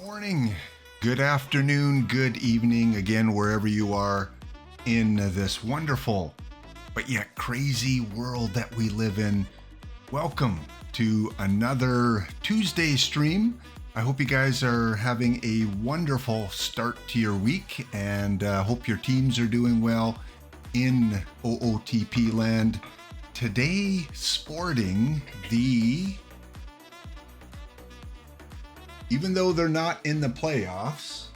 morning, good afternoon, good evening, again, wherever you are in this wonderful but yet crazy world that we live in. Welcome to another Tuesday stream. I hope you guys are having a wonderful start to your week, and hope your teams are doing well in OOTP land. Today, sporting the, even though they're not in the playoffs,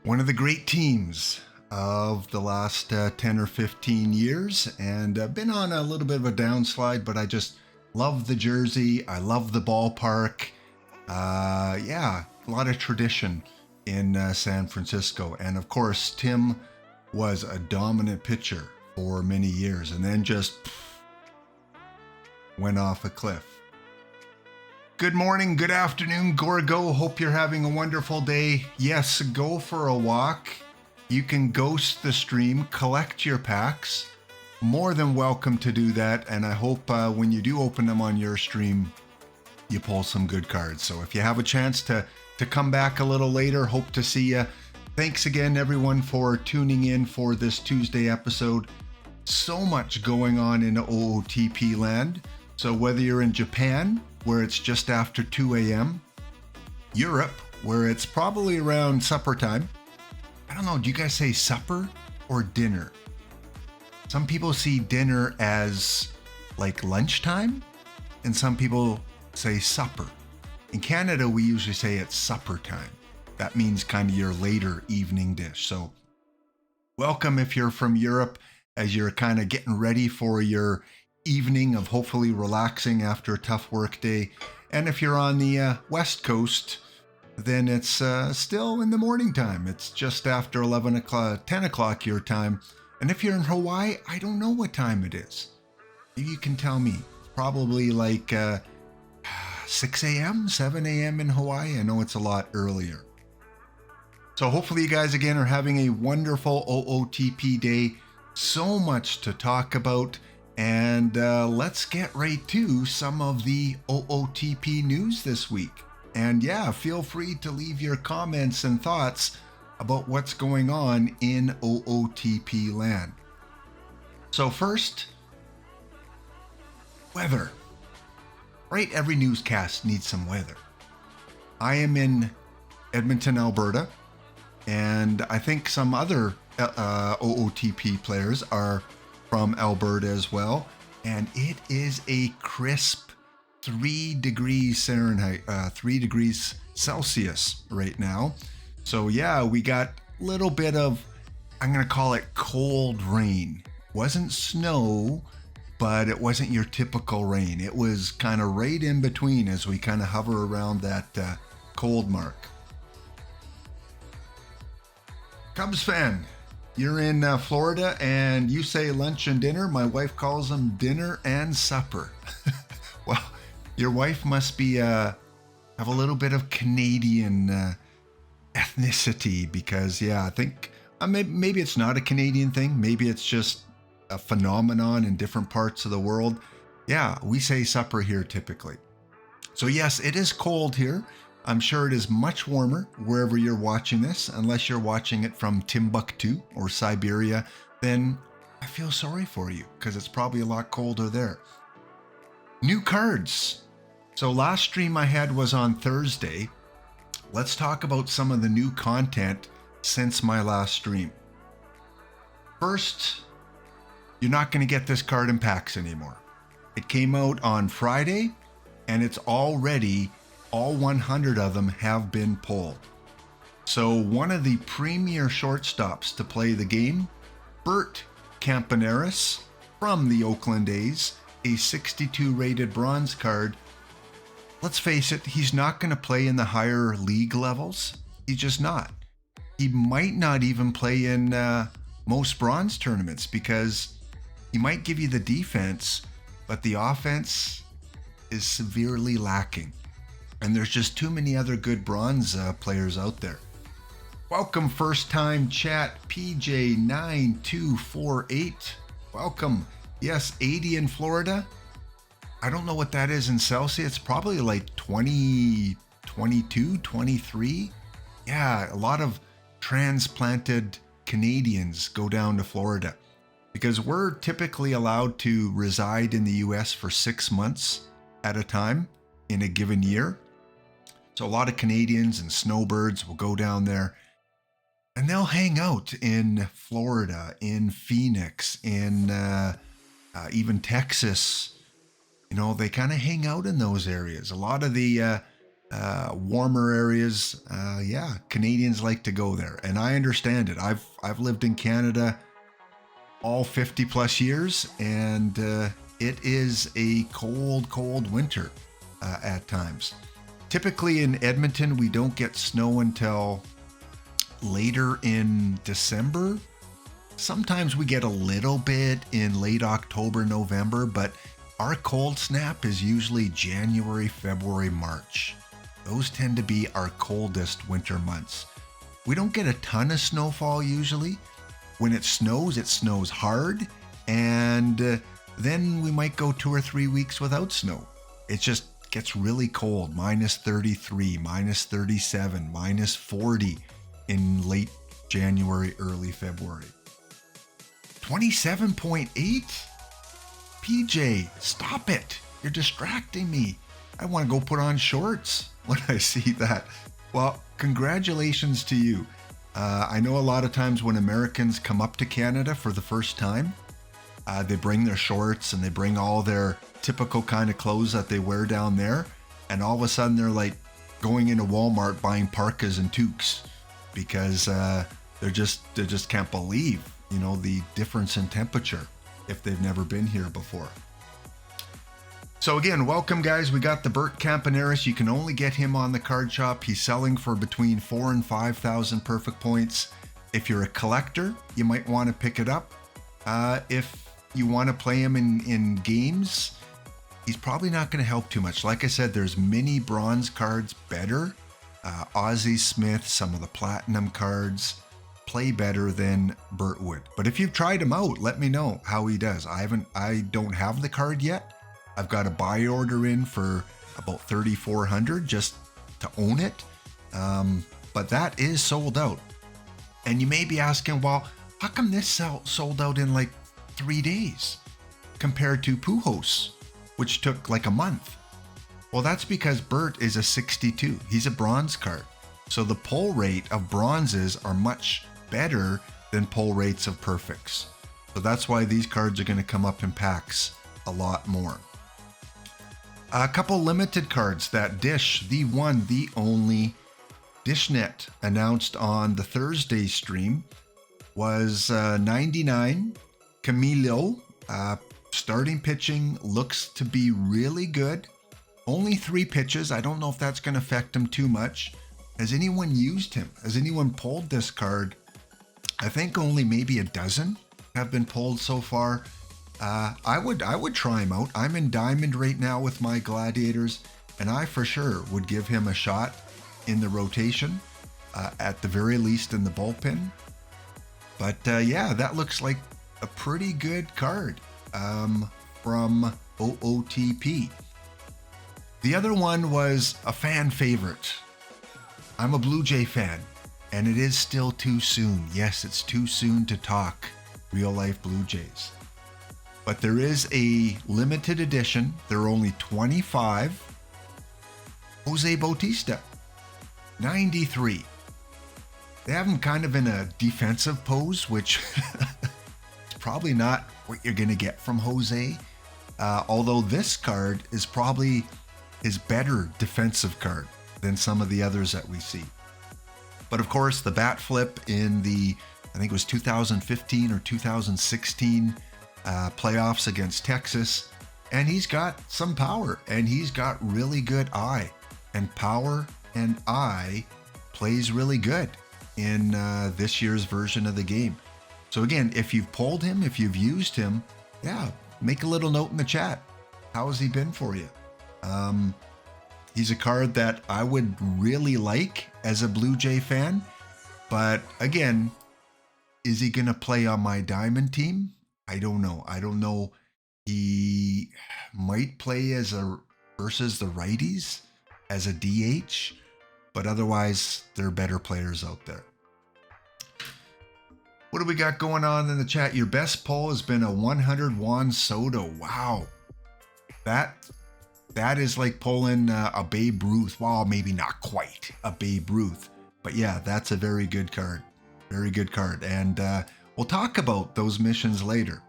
one of the great teams of the last 10 or 15 years, and I've been on a little bit of a downslide, but I just love the jersey. I love the ballpark. Yeah, a lot of tradition in San Francisco. And of course, Tim was a dominant pitcher for many years and then just went off a cliff. Good morning, good afternoon, Gorgo. Hope you're having a wonderful day. Yes, go for a walk. You can ghost the stream, collect your packs. More than welcome to do that. And I hope when you do open them on your stream, you pull some good cards. So if you have a chance to come back a little later, hope to see you. Thanks again, everyone, for tuning in for this Tuesday episode. So much going on in OOTP land. So whether you're in Japan, where it's just after 2 a.m., Europe, where it's probably around supper time. I don't know, do you guys say supper or dinner? Some people see dinner as like lunchtime, and some people say supper. In Canada, we usually say it's supper time. That means kind of your later evening dish. So welcome if you're from Europe, as you're kind of getting ready for your evening of hopefully relaxing after a tough work day. And if you're on the West Coast, then it's still in the morning time. It's just after 11 o'clock, 10 o'clock your time. And if you're in Hawaii, I don't know what time it is. Maybe you can tell me. It's probably like 6 a.m., 7 a.m. in Hawaii. I know it's a lot earlier. So hopefully you guys again are having a wonderful OOTP day. So much to talk about. And let's get right to some of the OOTP news this week. And yeah, feel free to leave your comments and thoughts about what's going on in OOTP land. So first, weather. Right, every newscast needs some weather. I am in Edmonton, Alberta, and I think some other OOTP players are from Alberta as well, and it is a crisp 3 degrees Fahrenheit, 3 degrees Celsius right now. So yeah, we got a little bit of, I'm gonna call it cold rain. Wasn't snow, but it wasn't your typical rain. It was kind of right in between as we kind of hover around that cold mark. Cubs fan, you're in Florida and you say lunch and dinner. My wife calls them dinner and supper. Well, your wife must be have a little bit of Canadian ethnicity, because yeah, I think maybe it's not a Canadian thing. Maybe it's just a phenomenon in different parts of the world. Yeah, we say supper here typically. So yes, it is cold here. I'm sure it is much warmer wherever you're watching this, unless you're watching it from Timbuktu or Siberia, then I feel sorry for you because it's probably a lot colder there. New cards. So last stream I had was on Thursday. Let's talk about some of the new content since my last stream. First, you're not going to get this card in packs anymore. It came out on Friday, and it's already, all 100 of them have been pulled. So one of the premier shortstops to play the game, Bert Campaneris from the Oakland A's, a 62 rated bronze card. Let's face it, he's not going to play in the higher league levels. He's just not. He might not even play in most bronze tournaments, because he might give you the defense, but the offense is severely lacking. And there's just too many other good bronze players out there. Welcome, first time chat, PJ9248. Welcome. Yes, 80 in Florida. I don't know what that is in Celsius. It's probably like 20, 22, 23. Yeah, a lot of transplanted Canadians go down to Florida because we're typically allowed to reside in the US for 6 months at a time in a given year. So a lot of Canadians and snowbirds will go down there and they'll hang out in Florida, in Phoenix, in even Texas. You know, they kind of hang out in those areas. A lot of the warmer areas, Canadians like to go there, and I understand it. I've lived in Canada all 50 plus years, and it is a cold winter at times. Typically in Edmonton, we don't get snow until later in December. Sometimes we get a little bit in late October, November, but our cold snap is usually January, February, March. Those tend to be our coldest winter months. We don't get a ton of snowfall usually. When it snows hard, and then we might go 2 or 3 weeks without snow. It just gets really cold, minus 33, minus 37, minus 40 in late January, early February. 27.8? PJ, stop it. You're distracting me. I want to go put on shorts when I see that. Well, congratulations to you. I know a lot of times when Americans come up to Canada for the first time, they bring their shorts and they bring all their typical kind of clothes that they wear down there. And all of a sudden they're like going into Walmart buying parkas and toques because they just can't believe, you know, the difference in temperature if they've never been here before. So again, welcome guys. We got the Bert Campaneris. You can only get him on the card shop. He's selling for between 4,000 and 5,000 perfect points. If you're a collector, you might want to pick it up. If you want to play him in games, he's probably not going to help too much. Like I said, there's many bronze cards better. Ozzie Smith, some of the platinum cards play better than Bert would. But if you've tried him out, let me know how he does. I don't have the card yet. I've got a buy order in for about 3,400 just to own it. But that is sold out. And you may be asking, well, how come this sold out in like 3 days compared to Pujols, which took like a month? Well, that's because Bert is a 62. He's a bronze card. So the pull rate of bronzes are much better than pull rates of perfects. So that's why these cards are going to come up in packs a lot more. A couple limited cards that Dish, the one, the only Dishnet announced on the Thursday stream was 99 Camilo. Starting pitching looks to be really good. Only 3 pitches. I don't know if that's going to affect him too much. Has anyone used him? Has anyone pulled this card? I think only maybe a dozen have been pulled so far. I would try him out. I'm in Diamond right now with my Gladiators, and I for sure would give him a shot in the rotation, at the very least in the bullpen. But yeah, that looks like a pretty good card from OOTP. The other one was a fan favorite. I'm a Blue Jay fan, and it is still too soon. Yes, it's too soon to talk real life Blue Jays. But there is a limited edition. There are only 25. Jose Bautista, 93. They have him kind of in a defensive pose, which is probably not what you're going to get from Jose. Although this card is probably his better defensive card than some of the others that we see. But of course, the bat flip in the, I think it was 2015 or 2016 playoffs against Texas, and he's got some power, and he's got really good eye, and power and eye plays really good in this year's version of the game. So again, if you've pulled him, if you've used him, yeah, make a little note in the chat. How has he been for you? He's a card that I would really like as a Blue Jay fan, but again, is he going to play on my Diamond team? I don't know. I don't know He might play as a versus the righties as a DH, but otherwise there are better players out there. What do we got going on in the chat? Your best pull has been a 100 Juan Soto. Wow. That is like pulling a Babe Ruth. Well, maybe not quite a Babe Ruth, but yeah, that's a very good card. Very good card. And we'll talk about those missions later.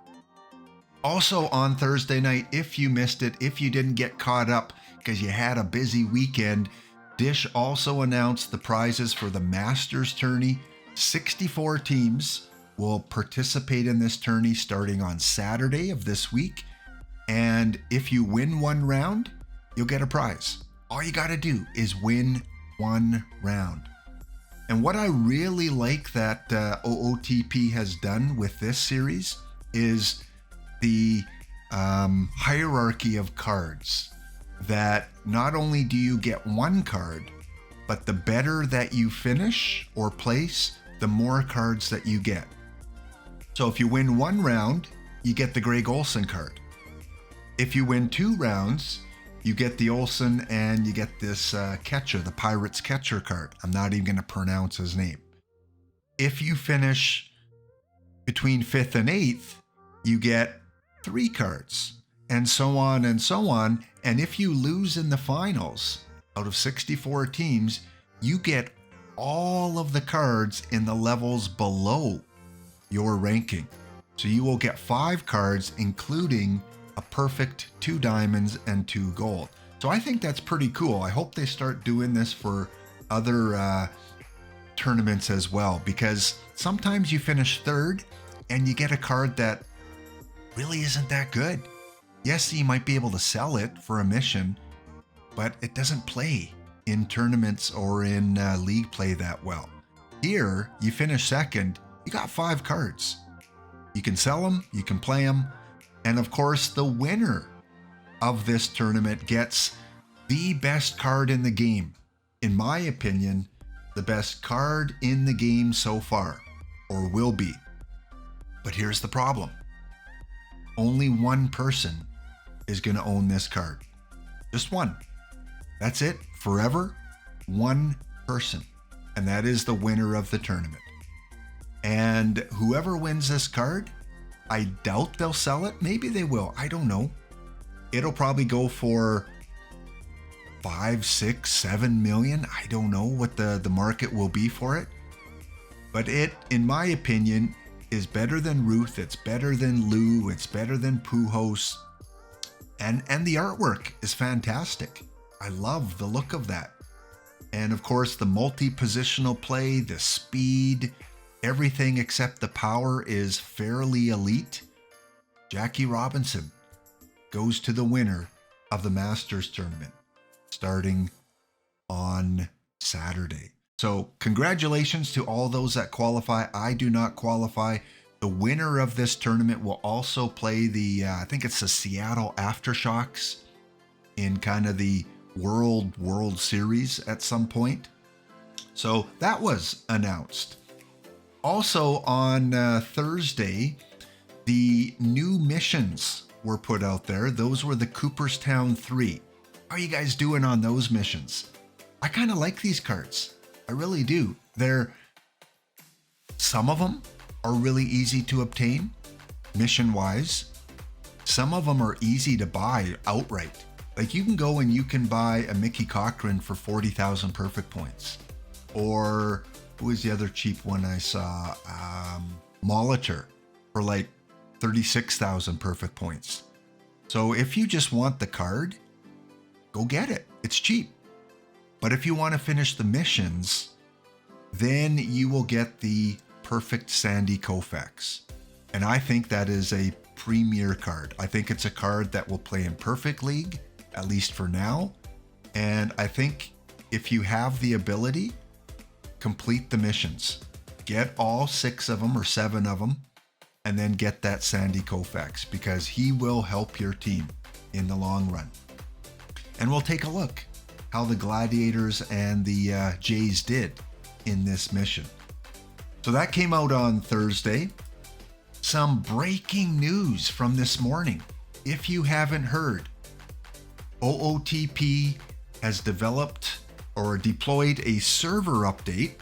Also on Thursday night, if you missed it, if you didn't get caught up because you had a busy weekend, Dish also announced the prizes for the Masters tourney. 64 teams will participate in this tourney starting on Saturday of this week. And if you win one round, you'll get a prize. All you got to do is win one round. And what I really like that OOTP has done with this series is the hierarchy of cards, that not only do you get one card, but the better that you finish or place, the more cards that you get. So if you win one round, you get the Greg Olsen card. If you win 2 rounds, you get the Olsen and you get this catcher, the Pirates catcher card. I'm not even going to pronounce his name. If you finish between 5th and 8th, you get 3 cards, and so on and so on. And if you lose in the finals, out of 64 teams, you get all of the cards in the levels below your ranking. So you will get 5 cards, including a perfect 2 diamonds and 2 gold. So I think that's pretty cool. I hope they start doing this for other tournaments as well, because sometimes you finish 3rd and you get a card that really isn't that good. Yes, you might be able to sell it for a mission, but it doesn't play in tournaments or in league play that well. Here, you finish 2nd, you got 5 cards. You can sell them, you can play them, and of course, the winner of this tournament gets the best card in the game. In my opinion, the best card in the game so far, or will be. But here's the problem. Only one person is going to own this card. Just one. That's it. Forever. One person. And that is the winner of the tournament. And whoever wins this card, I doubt they'll sell it. Maybe they will. I don't know. It'll probably go for 5, 6, 7 million. I don't know what the market will be for it. But it, in my opinion, is better than Ruth. It's better than Lou. It's better than Pujols. And the artwork is fantastic. I love the look of that. And of course, the multi-positional play, the speed, everything except the power is fairly elite. Jackie Robinson goes to the winner of the Masters tournament starting on Saturday. So congratulations to all those that qualify. I do not qualify. The winner of this tournament will also play the, I think it's the Seattle Aftershocks in kind of the World Series at some point. So that was announced. Also on Thursday, the new missions were put out there. Those were the Cooperstown 3. How are you guys doing on those missions? I kind of like these cards. I really do. Some of them are really easy to obtain, mission-wise. Some of them are easy to buy outright. Like you can go and you can buy a Mickey Cochran for 40,000 perfect points. Or who was the other cheap one I saw? Molitor for like 36,000 perfect points. So if you just want the card, go get it. It's cheap. But if you want to finish the missions, then you will get the perfect Sandy Koufax. And I think that is a premier card. I think it's a card that will play in Perfect League, at least for now. And I think if you have the ability, complete the missions. Get all 6 of them or 7 of them, and then get that Sandy Koufax, because he will help your team in the long run. And we'll take a look how the Gladiators and the Jays did in this mission. So that came out on Thursday. Some breaking news from this morning. if you haven't heard, OOTP has developed or deployed a server update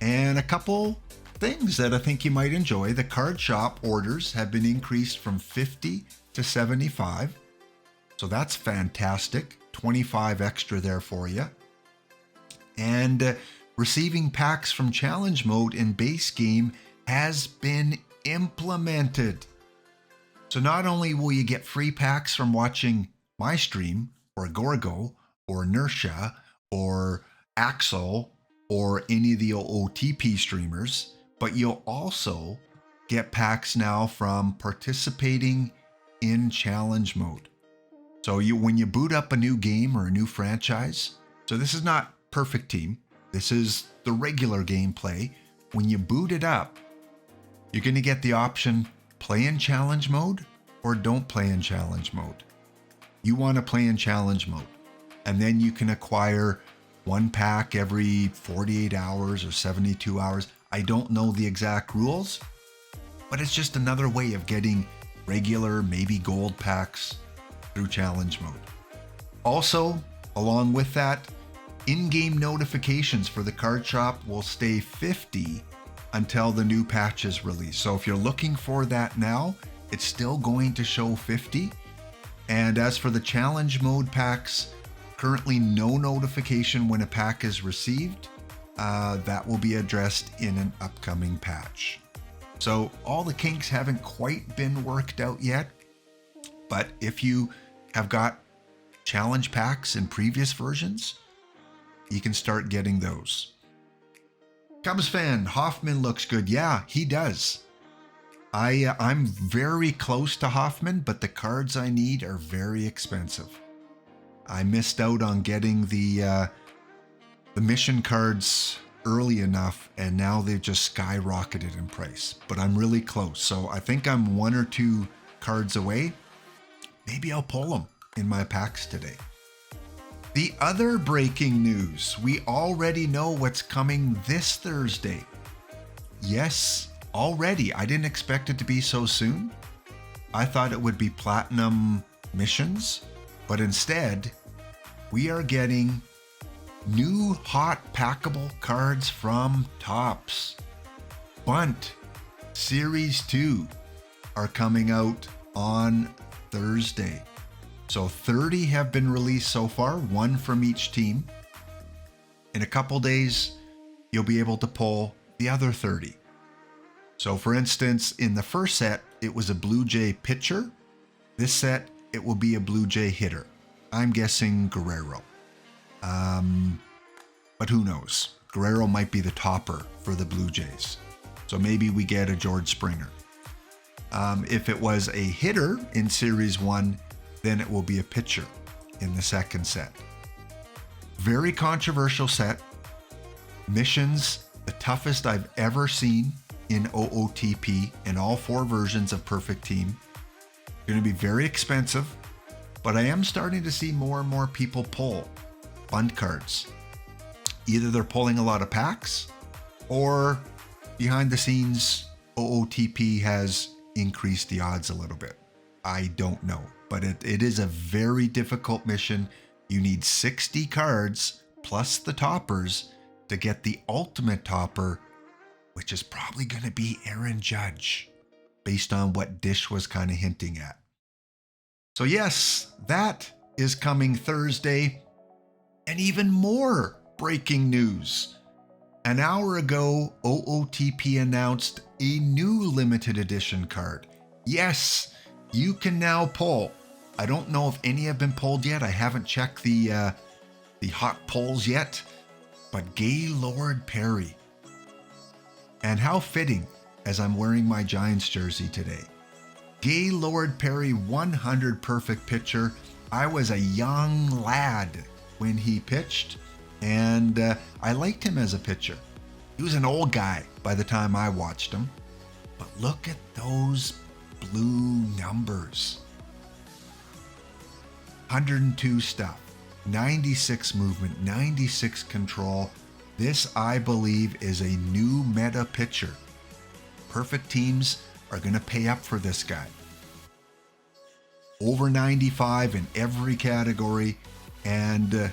and a couple things that I think you might enjoy. The card shop orders have been increased from 50 to 75. So that's fantastic. 25 extra there for you. And receiving packs from challenge mode in base game has been implemented. So not only will you get free packs from watching my stream or Gorgo or Nersha or Axel or any of the OOTP streamers, but you'll also get packs now from participating in challenge mode. So when you boot up a new game or a new franchise, so this is not Perfect Team, this is the regular gameplay. When you boot it up, you're going to get the option play in challenge mode or don't play in challenge mode. You want to play in challenge mode, and then you can acquire one pack every 48 hours or 72 hours. I don't know the exact rules, but it's just another way of getting regular, maybe gold packs through challenge mode. Also, along with that, in-game notifications for the card shop will stay 50 until the new patch is released. So if you're looking for that now, it's still going to show 50. And as for the challenge mode packs, currently no notification when a pack is received. That will be addressed in an upcoming patch. So all the kinks haven't quite been worked out yet, but if you have got challenge packs in previous versions, you can start getting those. Cubs fan, Hoffman looks good. Yeah, he does. I'm very close to Hoffman, but the cards I need are very expensive. I missed out on getting the mission cards early enough, and now they've just skyrocketed in price. But I'm really close, so I think I'm 1 or 2 cards away. Maybe I'll pull them in my packs today. The other breaking news, we already know what's coming this Thursday. Yes, already. I didn't expect it to be so soon. I thought it would be platinum missions, but instead, we are getting new hot packable cards from Topps. Bunt Series 2 are coming out on Thursday. So 30 have been released so far, 1 from each team. In a couple days, you'll be able to pull the other 30. So for instance, in the first set, it was a Blue Jay pitcher. This set, it will be a Blue Jay hitter. I'm guessing Guerrero. But who knows? Guerrero might be the topper for the Blue Jays. So maybe we get a George Springer. If it was a hitter in Series 1, then it will be a pitcher in the second set. Very controversial set. Missions, the toughest I've ever seen in OOTP in all 4 versions of Perfect Team. Going to be very expensive, but I am starting to see more and more people pull bunt cards. Either they're pulling a lot of packs, or behind the scenes, OOTP has increased the odds a little bit. I don't know, but it is a very difficult mission. You need 60 cards plus the toppers to get the ultimate topper, which is probably going to be Aaron Judge, based on what Dish was kind of hinting at. So yes, that is coming Thursday. And even more breaking news. An hour ago, OOTP announced a new limited edition card. Yes, you can now pull. I don't know if any have been pulled yet. I haven't checked the hot polls yet. But Gaylord Perry. And how fitting, as I'm wearing my Giants jersey today. Gaylord Perry, 100 perfect pitcher. I was a young lad when he pitched, and I liked him as a pitcher. He was an old guy by the time I watched him. But look at those blue numbers. 102 stuff, 96 movement, 96 control. This, I believe, is a new meta pitcher. Perfect teams are going to pay up for this guy. over 95 in every category, and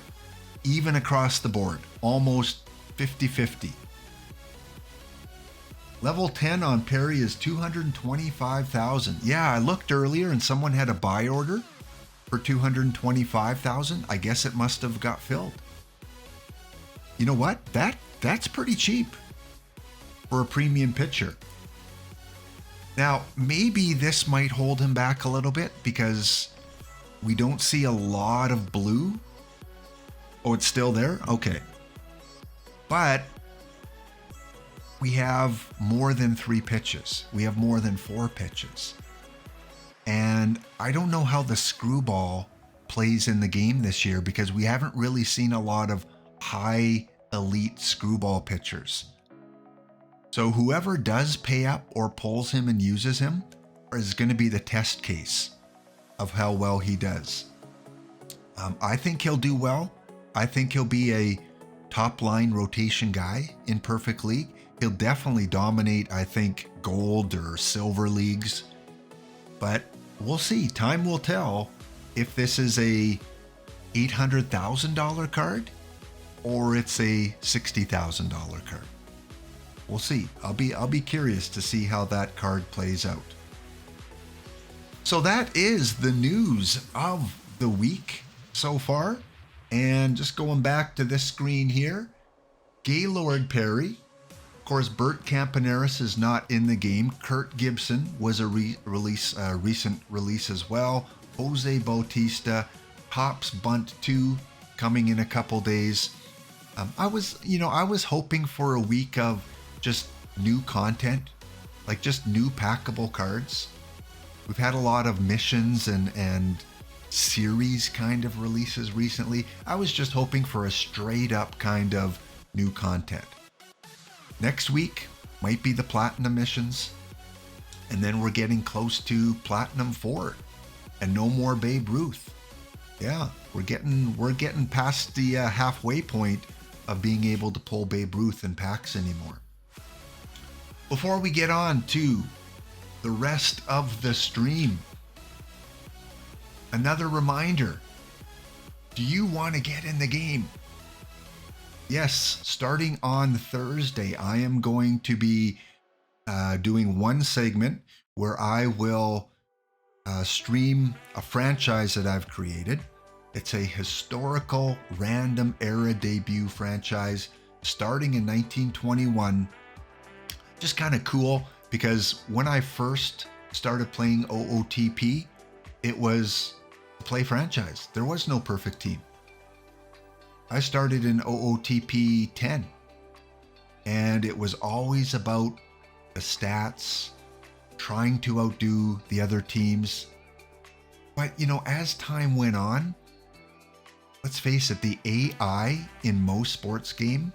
even across the board, almost 50-50. Level 10 on Perry is 225,000. Yeah, I looked earlier and someone had a buy order for 225,000. I guess it must have got filled. You know what? That's pretty cheap for a premium pitcher. Now, maybe this might hold him back a little bit because we don't see a lot of blue. Oh, it's still there? Okay. But we have more than 3 pitches. We have more than 4 pitches. And I don't know how the screwball plays in the game this year because we haven't really seen a lot of high elite screwball pitchers. So whoever does pay up or pulls him and uses him is going to be the test case of how well he does. I think he'll do well. I think he'll be a top line rotation guy in Perfect League. He'll definitely dominate, I think, gold or silver leagues. But we'll see. Time will tell if this is a $800,000 card or it's a $60,000 card. We'll see. I'll be curious to see how that card plays out. So that is the news of the week so far. And just going back to this screen here, Gaylord Perry. Of course, Bert Campaneris is not in the game. Kurt Gibson was a recent release as well. Jose Bautista, Hops Bunt 2 coming in a couple days. I was hoping for a week of just new content, like just new packable cards. We've had a lot of missions and series kind of releases recently. I was just hoping for a straight up kind of new content. Next week might be the Platinum missions, and then we're getting close to Platinum 4 and no more Babe Ruth. Yeah, we're getting past the halfway point of being able to pull Babe Ruth in packs anymore. Before we get on to the rest of the stream, another reminder, do you want to get in the game? Yes, starting on Thursday, I am going to be doing one segment where I will stream a franchise that I've created. It's a historical random era debut franchise starting in 1921. Just kind of cool because when I first started playing OOTP, it was a play franchise. There was no perfect team. I started in OOTP 10, and it was always about the stats, trying to outdo the other teams. But, as time went on, let's face it, the AI in most sports game,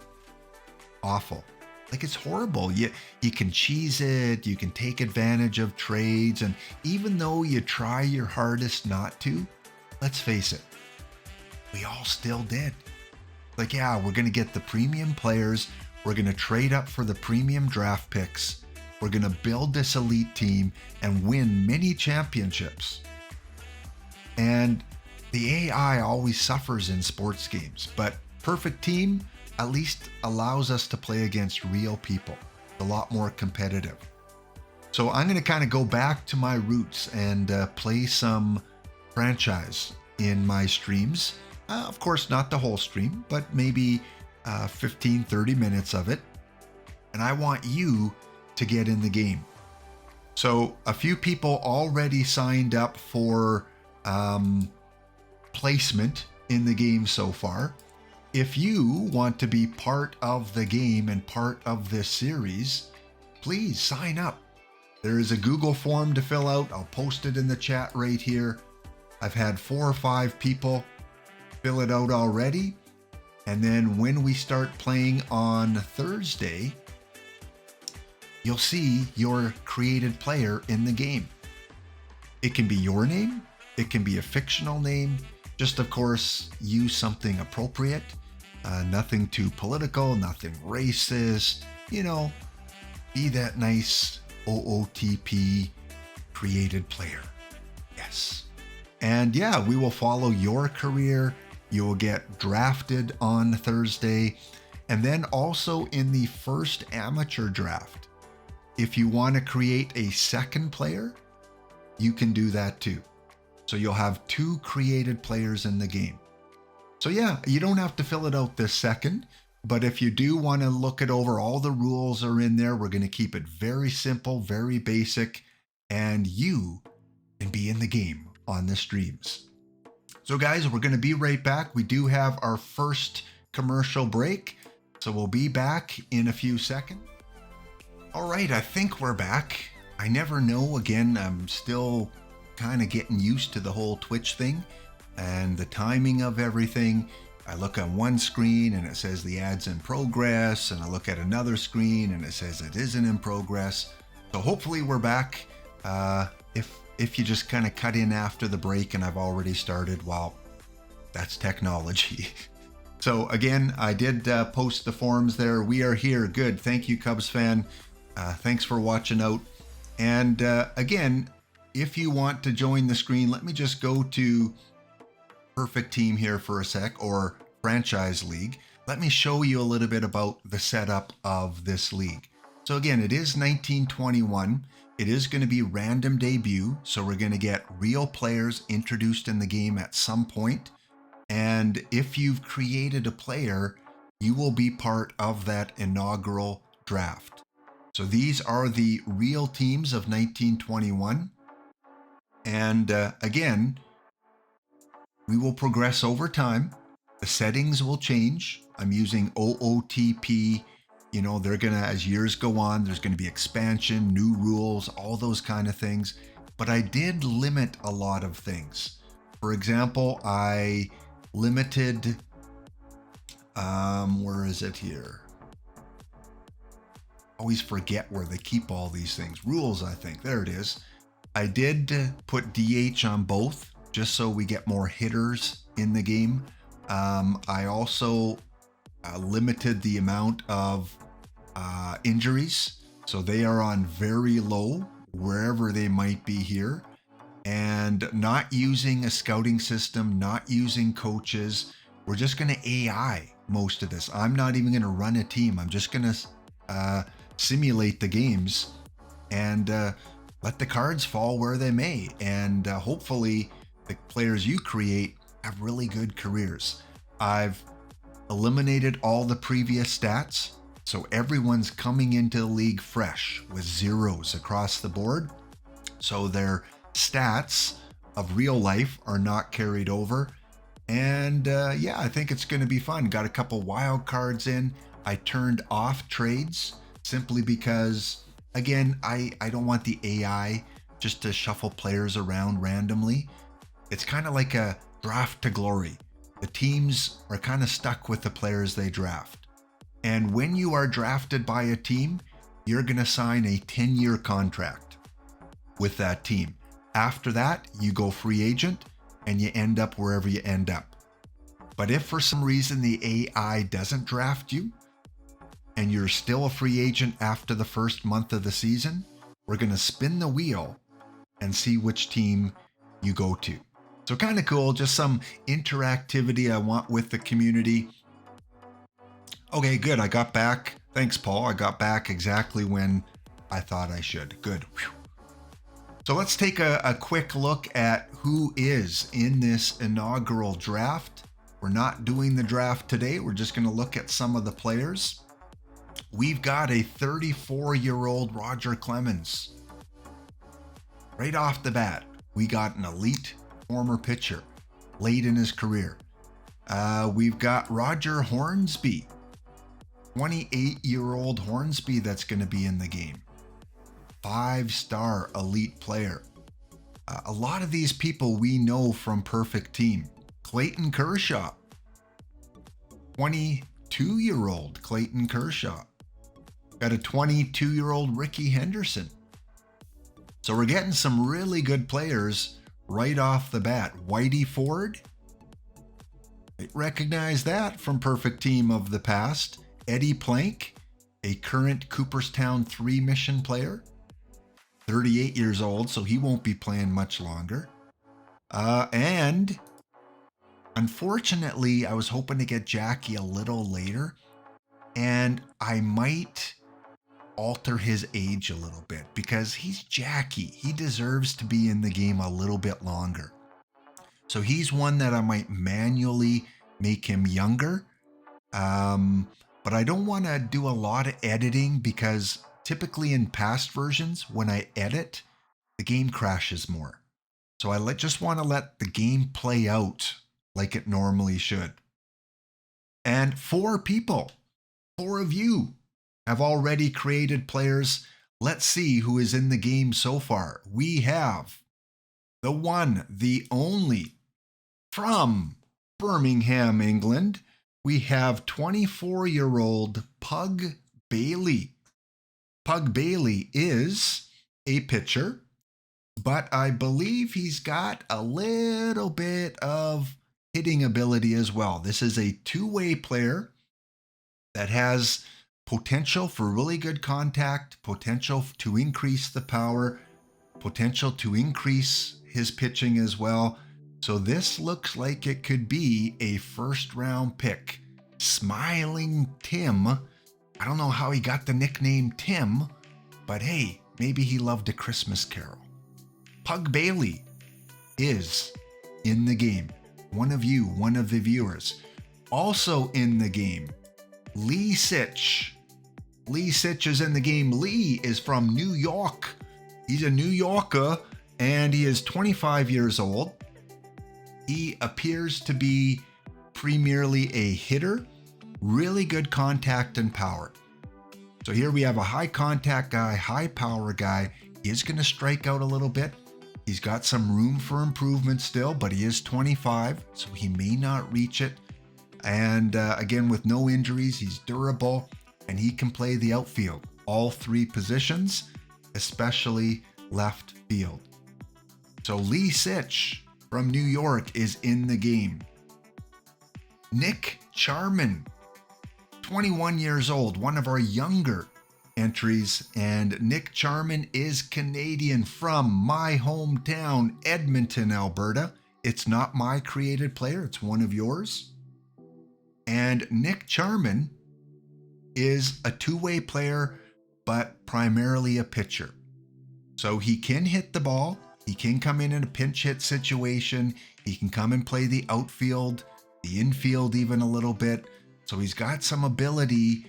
awful. Like, it's horrible. You can cheese it, you can take advantage of trades, and even though you try your hardest not to, let's face it, we all still did. Like, yeah, we're going to get the premium players. We're going to trade up for the premium draft picks. We're going to build this elite team and win many championships. And the AI always suffers in sports games, but Perfect Team at least allows us to play against real people. A lot more competitive. So I'm going to kind of go back to my roots and play some franchise in my streams. Of course, not the whole stream, but maybe 15, 30 minutes of it. And I want you to get in the game. So a few people already signed up for placement in the game so far. If you want to be part of the game and part of this series, please sign up. There is a Google form to fill out. I'll post it in the chat right here. I've had 4 or 5 people fill it out already. And then when we start playing on Thursday, you'll see your created player in the game. It can be your name. It can be a fictional name. Just, of course, use something appropriate. Nothing too political, nothing racist. Be that nice OOTP created player. Yes. And yeah, we will follow your career. You will get drafted on Thursday. And then also in the first amateur draft, if you want to create a second player, you can do that too. So you'll have 2 created players in the game. So yeah, you don't have to fill it out this second, but if you do want to look it over, all the rules are in there. We're going to keep it very simple, very basic, and you can be in the game on the streams. So guys, we're going to be right back. We do have our first commercial break, so we'll be back in a few seconds. All right, I think we're back. I never know. Again, I'm still kind of getting used to the whole Twitch thing and the timing of everything. I look on one screen and it says the ad's in progress, and I look at another screen and it says it isn't in progress. So hopefully we're back. If you just kind of cut in after the break and I've already started, well, that's technology. So again, I did post the forums there. We are here. Good. Thank you, Cubs fan. Thanks for watching out. And again, if you want to join the screen, let me just go to Perfect Team here for a sec, or Franchise League. Let me show you a little bit about the setup of this league. So again, it is 1921. It is going to be random debut. So we're going to get real players introduced in the game at some point. And if you've created a player, you will be part of that inaugural draft. So these are the real teams of 1921. And again, we will progress over time. The settings will change. I'm using OOTP. You know, they're going to, as years go on, there's going to be expansion, new rules, all those kind of things. But I did limit a lot of things. For example, I limited, where is it here? Always forget where they keep all these things. Rules, I think. There it is. I did put DH on both, just so we get more hitters in the game. I also limited the amount of injuries. So they are on very low, wherever they might be here. And not using a scouting system, not using coaches. We're just going to AI most of this. I'm not even going to run a team. I'm just going to simulate the games and let the cards fall where they may. And hopefully the players you create have really good careers. I've eliminated all the previous stats. So everyone's coming into the league fresh with zeros across the board. So their stats of real life are not carried over. And yeah, I think it's going to be fun. Got a couple wild cards in. I turned off trades simply because, again, I don't want the AI just to shuffle players around randomly. It's kind of like a draft to glory. The teams are kind of stuck with the players they draft. And when you are drafted by a team, you're going to sign a 10-year contract with that team. After that, you go free agent and you end up wherever you end up. But if for some reason the AI doesn't draft you and you're still a free agent after the first month of the season, we're going to spin the wheel and see which team you go to. So kind of cool, just some interactivity I want with the community. Okay, good. I got back. Thanks, Paul. I got back exactly when I thought I should. Good. Whew. So let's take a quick look at who is in this inaugural draft. We're not doing the draft today. We're just going to look at some of the players. We've got a 34-year-old Roger Clemens. Right off the bat, we got an elite former pitcher late in his career. We've got Roger Hornsby, 28-year-old Hornsby that's going to be in the game. 5-star elite player. A lot of these people we know from Perfect Team. Clayton Kershaw, 22-year-old Clayton Kershaw. Got a 22-year-old Ricky Henderson. So we're getting some really good players right off the bat. Whitey Ford, recognize that from Perfect Team of the past. Eddie Plank, a current Cooperstown 3 mission player, 38 years old, so he won't be playing much longer. And unfortunately, I was hoping to get Jackie a little later, and I might alter his age a little bit because he's Jackie. He deserves to be in the game a little bit longer. So he's one that I might manually make him younger. But I don't want to do a lot of editing because typically in past versions, when I edit, the game crashes more. So I just want to let the game play out like it normally should. And 4 people, 4 of you have already created players. Let's see who is in the game so far. We have the one, the only, from Birmingham, England. We have 24-year-old Pug Bailey. Pug Bailey is a pitcher, but I believe he's got a little bit of hitting ability as well. This is a two-way player that has potential for really good contact, potential to increase the power, potential to increase his pitching as well. So this looks like it could be a first-round pick. Smiling Tim. I don't know how he got the nickname Tim, but hey, maybe he loved A Christmas Carol. Pug Bailey is in the game. One of you, one of the viewers. Also in the game, Lee Sitch. Lee Sitch is in the game. Lee is from New York. He's a New Yorker, and he is 25 years old. He appears to be primarily a hitter, really good contact and power. So here we have a high contact guy, high power guy. He is going to strike out a little bit. He's got some room for improvement still, but he is 25, so he may not reach it. And again, with no injuries, he's durable, and he can play the outfield, all 3 positions, especially left field. So Lee Sitch from New York is in the game. Nick Charman, 21 years old, one of our younger entries, and Nick Charman is Canadian from my hometown, Edmonton, Alberta. It's not my created player, it's one of yours. And Nick Charman is a two-way player, but primarily a pitcher. So he can hit the ball. He can come in a pinch hit situation. He can come and play the outfield, the infield even a little bit. So he's got some ability,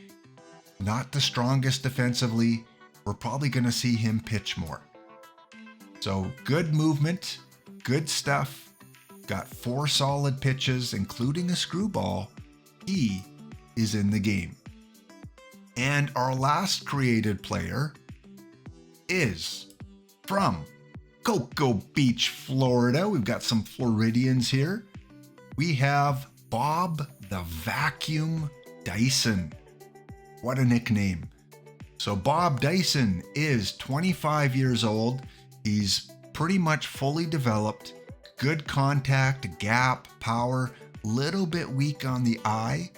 not the strongest defensively. We're probably going to see him pitch more. So good movement, good stuff. Got 4 solid pitches, including a screwball. He is in the game. And our last created player is from Cocoa Beach, Florida. We've got some Floridians here. We have Bob the Vacuum Dyson. What a nickname. So Bob Dyson is 25 years old. He's pretty much fully developed, good contact, gap, power, little bit weak on the eye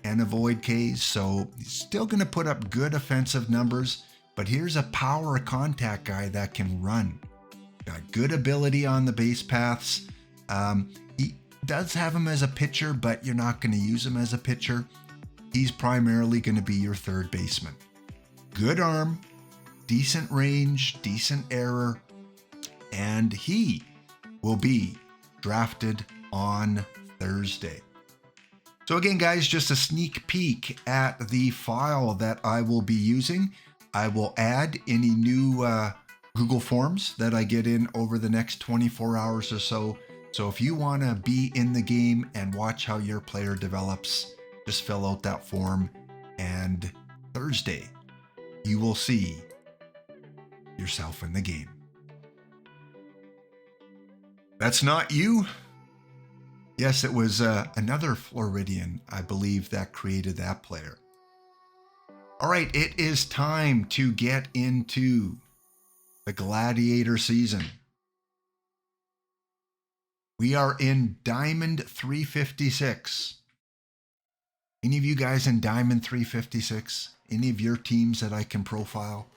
and avoid Ks. So he's still going to put up good offensive numbers, but here's a power contact guy that can run. Got good ability on the base paths. He does have him as a pitcher, but you're not going to use him as a pitcher. He's primarily going to be your third baseman. Good arm, decent range, decent error, and he will be drafted on Thursday. So again, guys, just a sneak peek at the file that I will be using. I will add any new Google Forms that I get in over the next 24 hours or so. So if you want to be in the game and watch how your player develops, just fill out that form, and Thursday you will see yourself in the game. That's not you. Yes, it was another Floridian, I believe, that created that player. All right, it is time to get into the Gladiator season. We are in Diamond 356. Any of you guys in Diamond 356? Any of your teams that I can profile?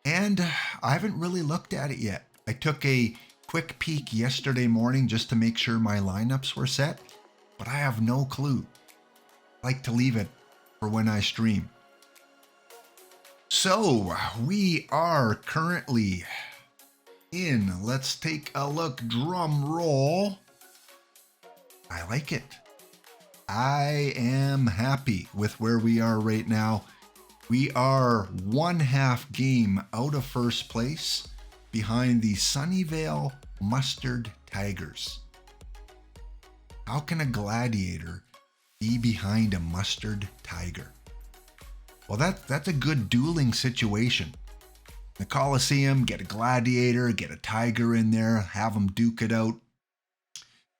And I haven't really looked at it yet. I took a quick peek yesterday morning just to make sure my lineups were set, but I have no clue. I like to leave it for when I stream. So we are currently in, let's take a look, drum roll. I like it. I am happy with where we are right now. We are 1/2 game out of first place behind the Sunnyvale Mustard Tigers. How can a Gladiator be behind a Mustard Tiger? Well, that's a good dueling situation. The Coliseum, get a Gladiator, get a Tiger in there, have them duke it out.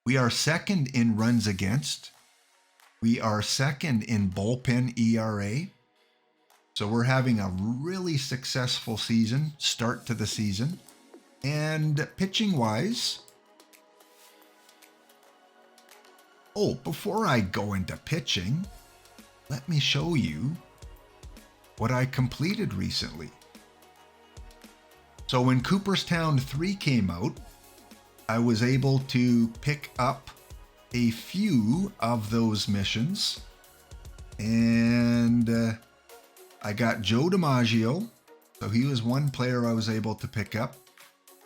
We are second in runs against. We are second in bullpen ERA. So we're having a really successful start to the season. And pitching wise, before I go into pitching, let me show you what I completed recently. So when Cooperstown 3 came out, I was able to pick up a few of those missions, and I got Joe DiMaggio, so he was one player I was able to pick up.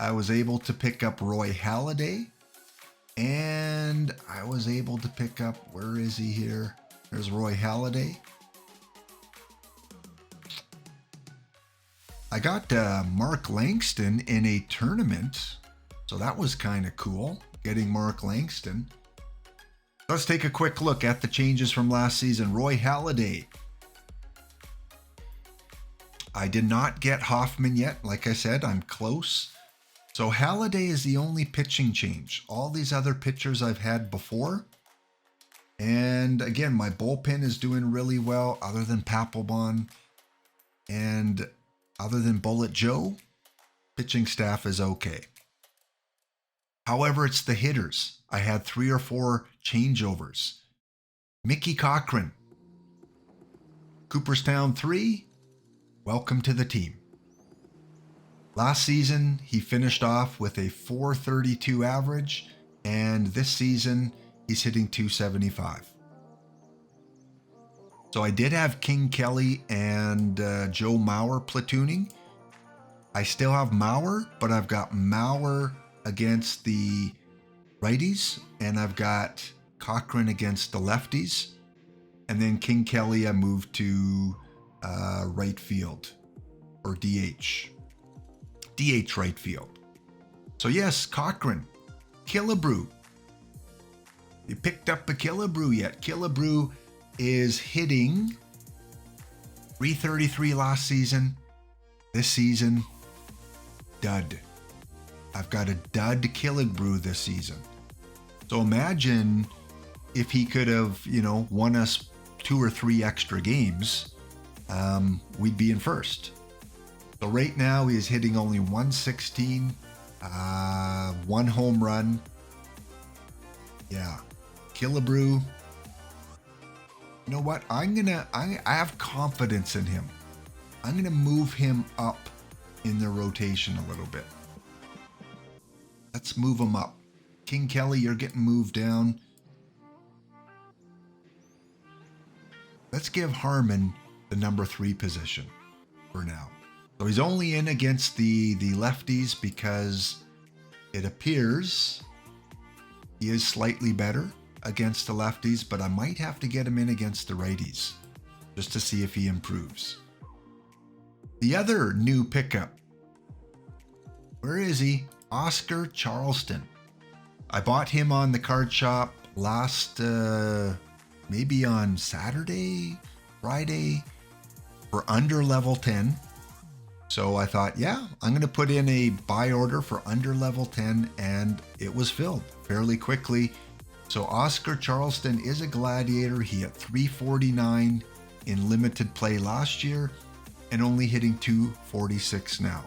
I was able to pick up Roy Halladay, and I was able to pick up, where is he here? There's Roy Halladay. I got Mark Langston in a tournament, so that was kind of cool, getting Mark Langston. Let's take a quick look at the changes from last season. Roy Halladay. I did not get Hoffman yet. Like I said, I'm close. So Halladay is the only pitching change. All these other pitchers I've had before. And again, my bullpen is doing really well other than Papelbon. And other than Bullet Joe, pitching staff is okay. However, it's the hitters. I had 3 or 4 changeovers. Mickey Cochran. Cooperstown 3, welcome to the team. Last season, he finished off with a .432 average, and this season, he's hitting .275. So I did have King Kelly and Joe Mauer platooning. I still have Mauer, but I've got Mauer against the righties, and I've got Cochran against the lefties. And then King Kelly, I moved to right field, or DH. DH right field. So yes, Cochran, Killebrew. You picked up a Killebrew yet? Killebrew is hitting .333 last season. This season, dud. I've got a dud Killebrew this season. So imagine if he could have, won us 2 or 3 extra games, we'd be in first. So right now he is hitting only .116, 1 home run. Yeah, Killebrew. You know what? I have confidence in him. I'm gonna move him up in the rotation a little bit. Let's move him up. King Kelly, you're getting moved down. Let's give Harmon the number 3 position for now. So he's only in against the lefties because it appears he is slightly better against the lefties, but I might have to get him in against the righties just to see if he improves. The other new pickup, where is he? Oscar Charleston. I bought him on the card shop last, maybe on Saturday, Friday, for under level 10. So I thought, yeah, I'm going to put in a buy order for under level 10, and it was filled fairly quickly. So Oscar Charleston is a Gladiator. He had .349 in limited play last year and only hitting .246 now.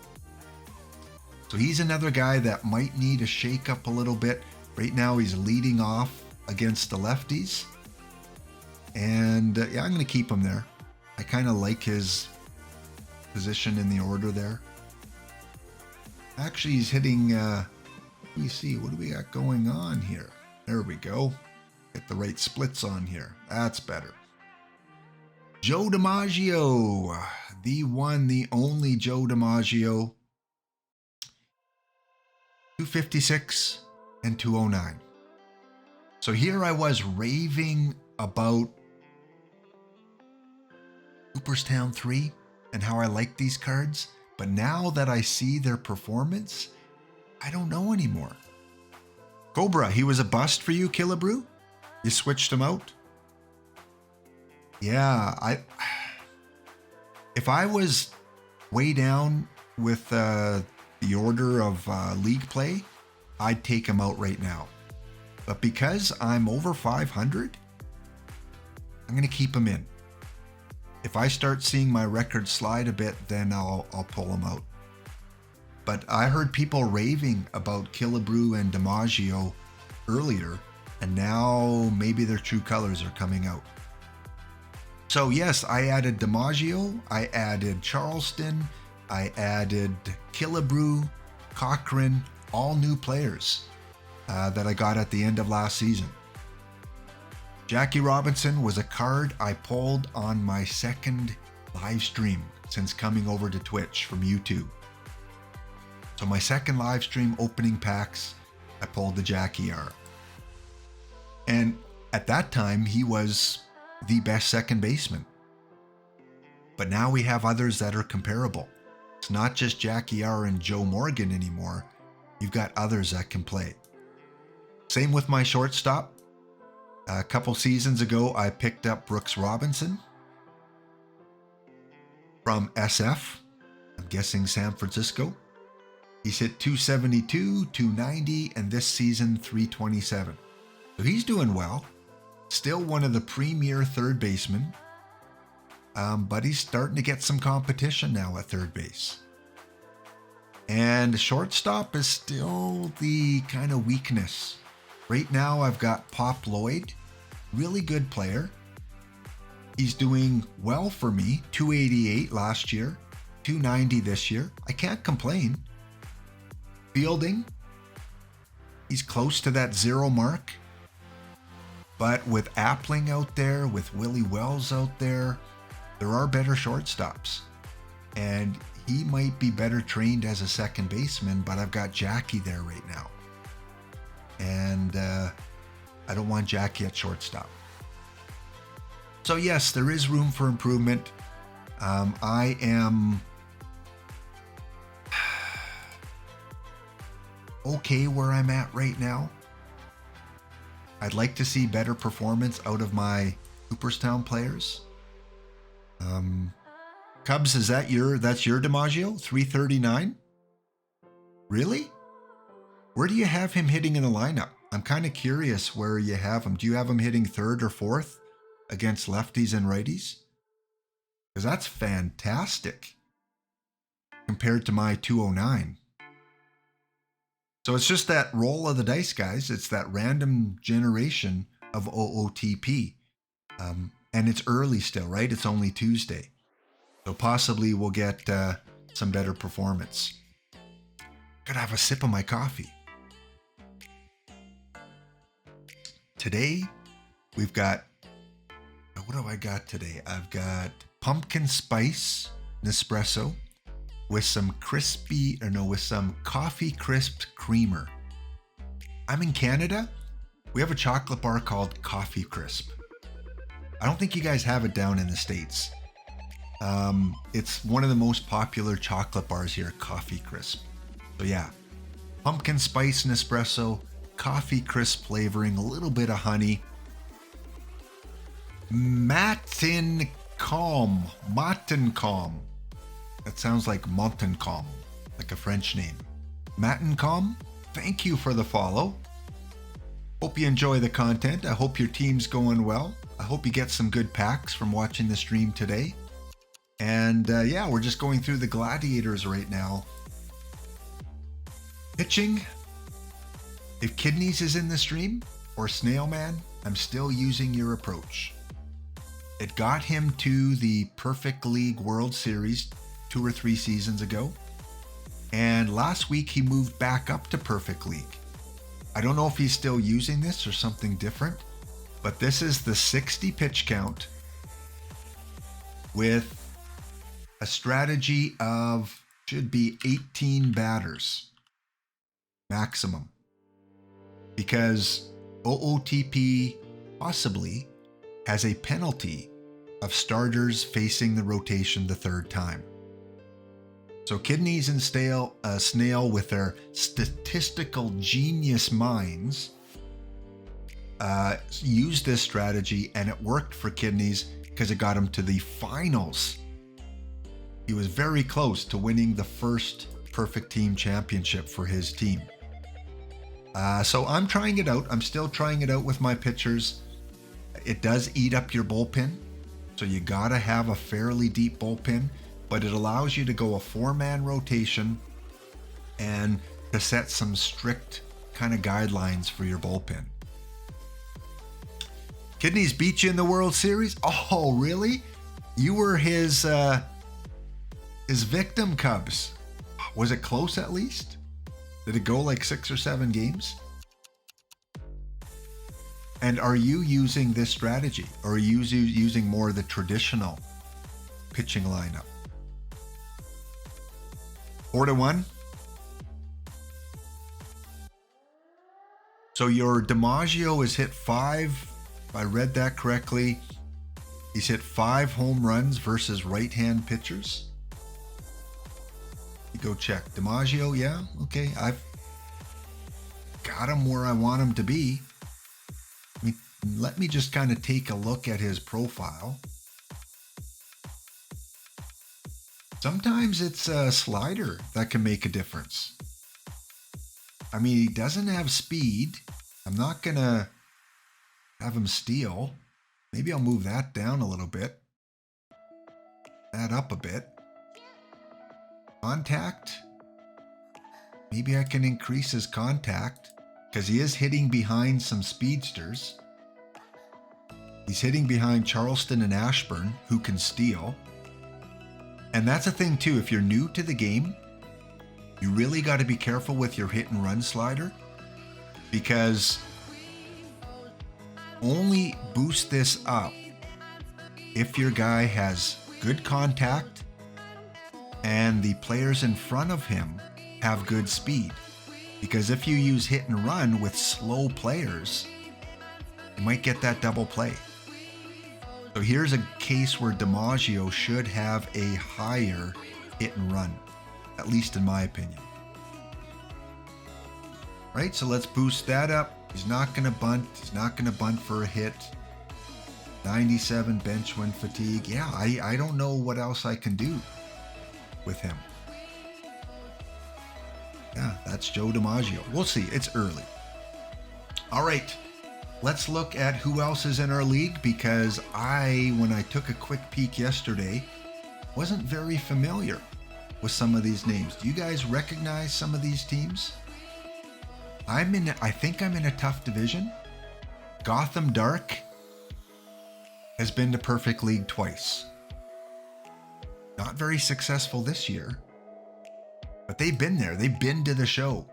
So he's another guy that might need a shake up a little bit. Right now he's leading off against the lefties. And yeah, I'm going to keep him there. I kind of like his position in the order there. Actually, he's hitting We see, what do we got going on here? There we go. Get the right splits on here. That's better. Joe DiMaggio, the one, the only Joe DiMaggio. 256 and 209. So here I was raving about Cooperstown 3 and how I like these cards, but now that I see their performance, I don't know anymore. Cobra, he was a bust for you, Killabrew? You switched him out? Yeah, if I was way down with the order of league play, I'd take him out right now. But because I'm over 500, I'm going to keep him in. If I start seeing my record slide a bit, then I'll pull him out. But I heard people raving about Killabrew and DiMaggio earlier, and now maybe their true colors are coming out. So yes, I added DiMaggio, I added Charleston, I added Killabrew, Cochran, all new players that I got at the end of last season. Jackie Robinson was a card I pulled on my second live stream since coming over to Twitch from YouTube. So my second live stream opening packs, I pulled the Jackie R. And at that time, he was the best second baseman. But now we have others that are comparable. It's not just Jackie R and Joe Morgan anymore. You've got others that can play. Same with my shortstop. A couple seasons ago, I picked up Brooks Robinson from SF. I'm guessing San Francisco. He's hit 272, 290, and this season 327. So he's doing well. Still one of the premier third basemen. But he's starting to get some competition now at third base. And shortstop is still the kind of weakness. Right now I've got Pop Lloyd, really good player. He's doing well for me, 288 last year, 290 this year. I can't complain. Fielding, he's close to that 0 mark. But with Appling out there, with Willie Wells out there, there are better shortstops. And he might be better trained as a second baseman, but I've got Jackie there right now. And I don't want Jackie at shortstop. So yes, there is room for improvement. I am okay where I'm at right now. I'd like to see better performance out of my Cooperstown players. Cubs, that's your DiMaggio? 339? Really? Where do you have him hitting in the lineup? I'm kind of curious where you have him. Do you have him hitting third or fourth against lefties and righties? Because that's fantastic compared to my 209. So it's just that roll of the dice, guys. It's that random generation of OOTP. And it's early still, right? It's only Tuesday. So possibly we'll get some better performance. Gotta have a sip of my coffee. Today, we've got, what do I got today? I've got pumpkin spice Nespresso with some with some coffee crisped creamer. I'm in Canada. We have a chocolate bar called Coffee Crisp. I don't think you guys have it down in the States. It's one of the most popular chocolate bars here, Coffee Crisp. So yeah, pumpkin spice Nespresso, coffee crisp flavoring, a little bit of honey. Matin Calm. That sounds like Montencalm, like a French name. Matincom, thank you for the follow. Hope you enjoy the content. I hope your team's going well. I hope you get some good packs from watching the stream today. And yeah, we're just going through the Gladiators right now. Pitching. If Kidneys is in the stream, or Snail Man, I'm still using your approach. It got him to the Perfect League World Series 2 or 3 seasons ago. And last week he moved back up to Perfect League. I don't know if he's still using this or something different, but this is the 60 pitch count with a strategy of should be 18 batters maximum, because OOTP possibly has a penalty of starters facing the rotation the third time. So Kidneys and Snail with their statistical genius minds used this strategy, and it worked for Kidneys because it got him to the finals. He was very close to winning the first Perfect Team Championship for his team. So I'm trying it out. I'm still trying it out with my pitchers. It does eat up your bullpen, so you gotta have a fairly deep bullpen, but it allows you to go a 4-man rotation and to set some strict kind of guidelines for your bullpen. Kidneys beat you in the World Series? Oh, really? You were his victim, Cubs. Was it close at least? Did it go like 6 or 7 games? And are you using this strategy, or are you using more of the traditional pitching lineup? 4-1. So your DiMaggio has hit 5, if I read that correctly. He's hit 5 home runs versus right-hand pitchers. You go check. DiMaggio, yeah, okay. I've got him where I want him to be. Let me just kind of take a look at his profile. Sometimes it's a slider that can make a difference. I mean, he doesn't have speed. I'm not going to have him steal. Maybe I'll move that down a little bit. That up a bit. Contact. Maybe I can increase his contact because he is hitting behind some speedsters. He's hitting behind Charleston and Ashburn, who can steal. And that's a thing too. If you're new to the game, you really got to be careful with your hit and run slider, because only boost this up if your guy has good contact and the players in front of him have good speed. Because if you use hit and run with slow players, you might get that double play. So here's a case where DiMaggio should have a higher hit and run, at least in my opinion. Right, so let's boost that up. He's not going to bunt. He's not going to bunt for a hit. 97 bench when fatigue. Yeah, I don't know what else I can do with him. Yeah, that's Joe DiMaggio. We'll see. It's early. All right. Let's look at who else is in our league, because when I took a quick peek yesterday, wasn't very familiar with some of these names. Do you guys recognize some of these teams? I think I'm in a tough division. Gotham Dark has been to Perfect League twice. Not very successful this year, but they've been there. They've been to the show.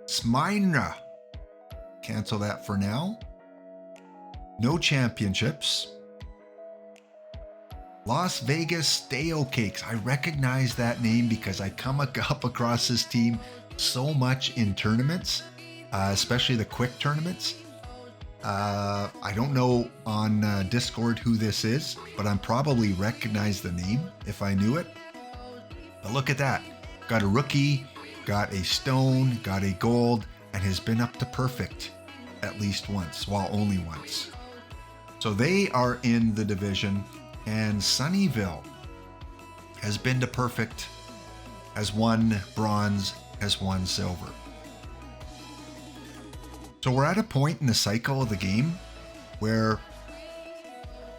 Smyrna. Cancel that for now. No championships. Las Vegas Stale Cakes. I recognize that name because I come up across this team so much in tournaments, especially the quick tournaments. I don't know on Discord who this is, but I'm probably recognize the name if I knew it. But look at that. Got a rookie, got a stone, got a gold, and has been up to perfect at least once, well, only once. So they are in the division, and Sunnyville has been to perfect, has won bronze, has won silver. So we're at a point in the cycle of the game where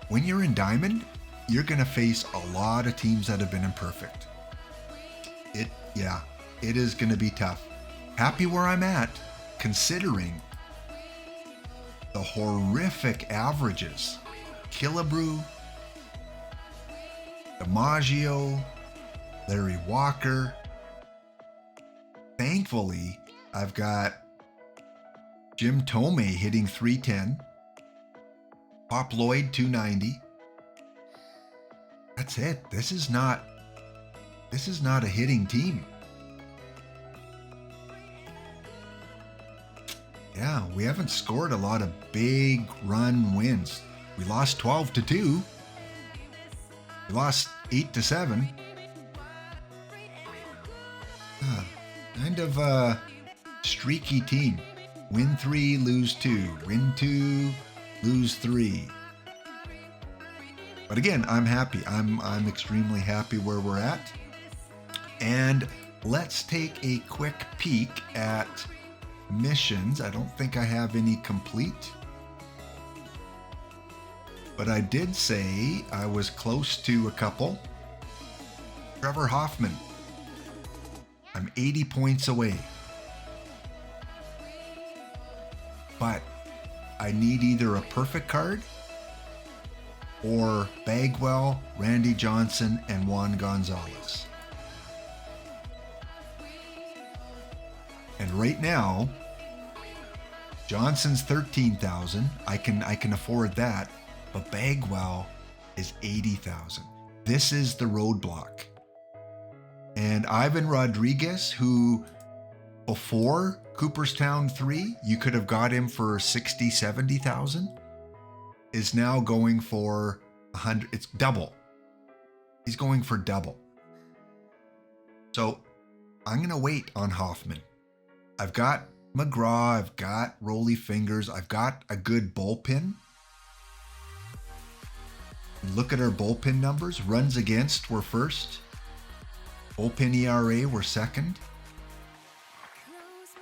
when you're in diamond, you're going to face a lot of teams that have been imperfect. It is going to be tough. Happy where I'm at, considering the horrific averages. Killebrew, DiMaggio, Larry Walker. Thankfully, I've got Jim Tomei hitting 310. Pop Lloyd 290. That's it. This is not a hitting team. Yeah, we haven't scored a lot of big run wins. We lost 12-2. We lost 8-7. Kind of a streaky team. Win 3, lose 2. Win 2, lose 3. But again, I'm happy. I'm extremely happy where we're at. And let's take a quick peek at missions. I don't think I have any complete. But I did say I was close to a couple. Trevor Hoffman. I'm 80 points away. But I need either a perfect card or Bagwell, Randy Johnson, and Juan Gonzalez. And right now, Johnson's 13,000. I can afford that, but Bagwell is 80,000. This is the roadblock. And Ivan Rodriguez, who before Cooperstown 3, you could have got him for 60, 70,000, is now going for 100. It's double. He's going for double. So I'm going to wait on Hoffman. I've got McGraw. I've got Rolly Fingers. I've got a good bullpen. Look at our bullpen numbers. Runs against, we're first. Bullpen ERA, we're second.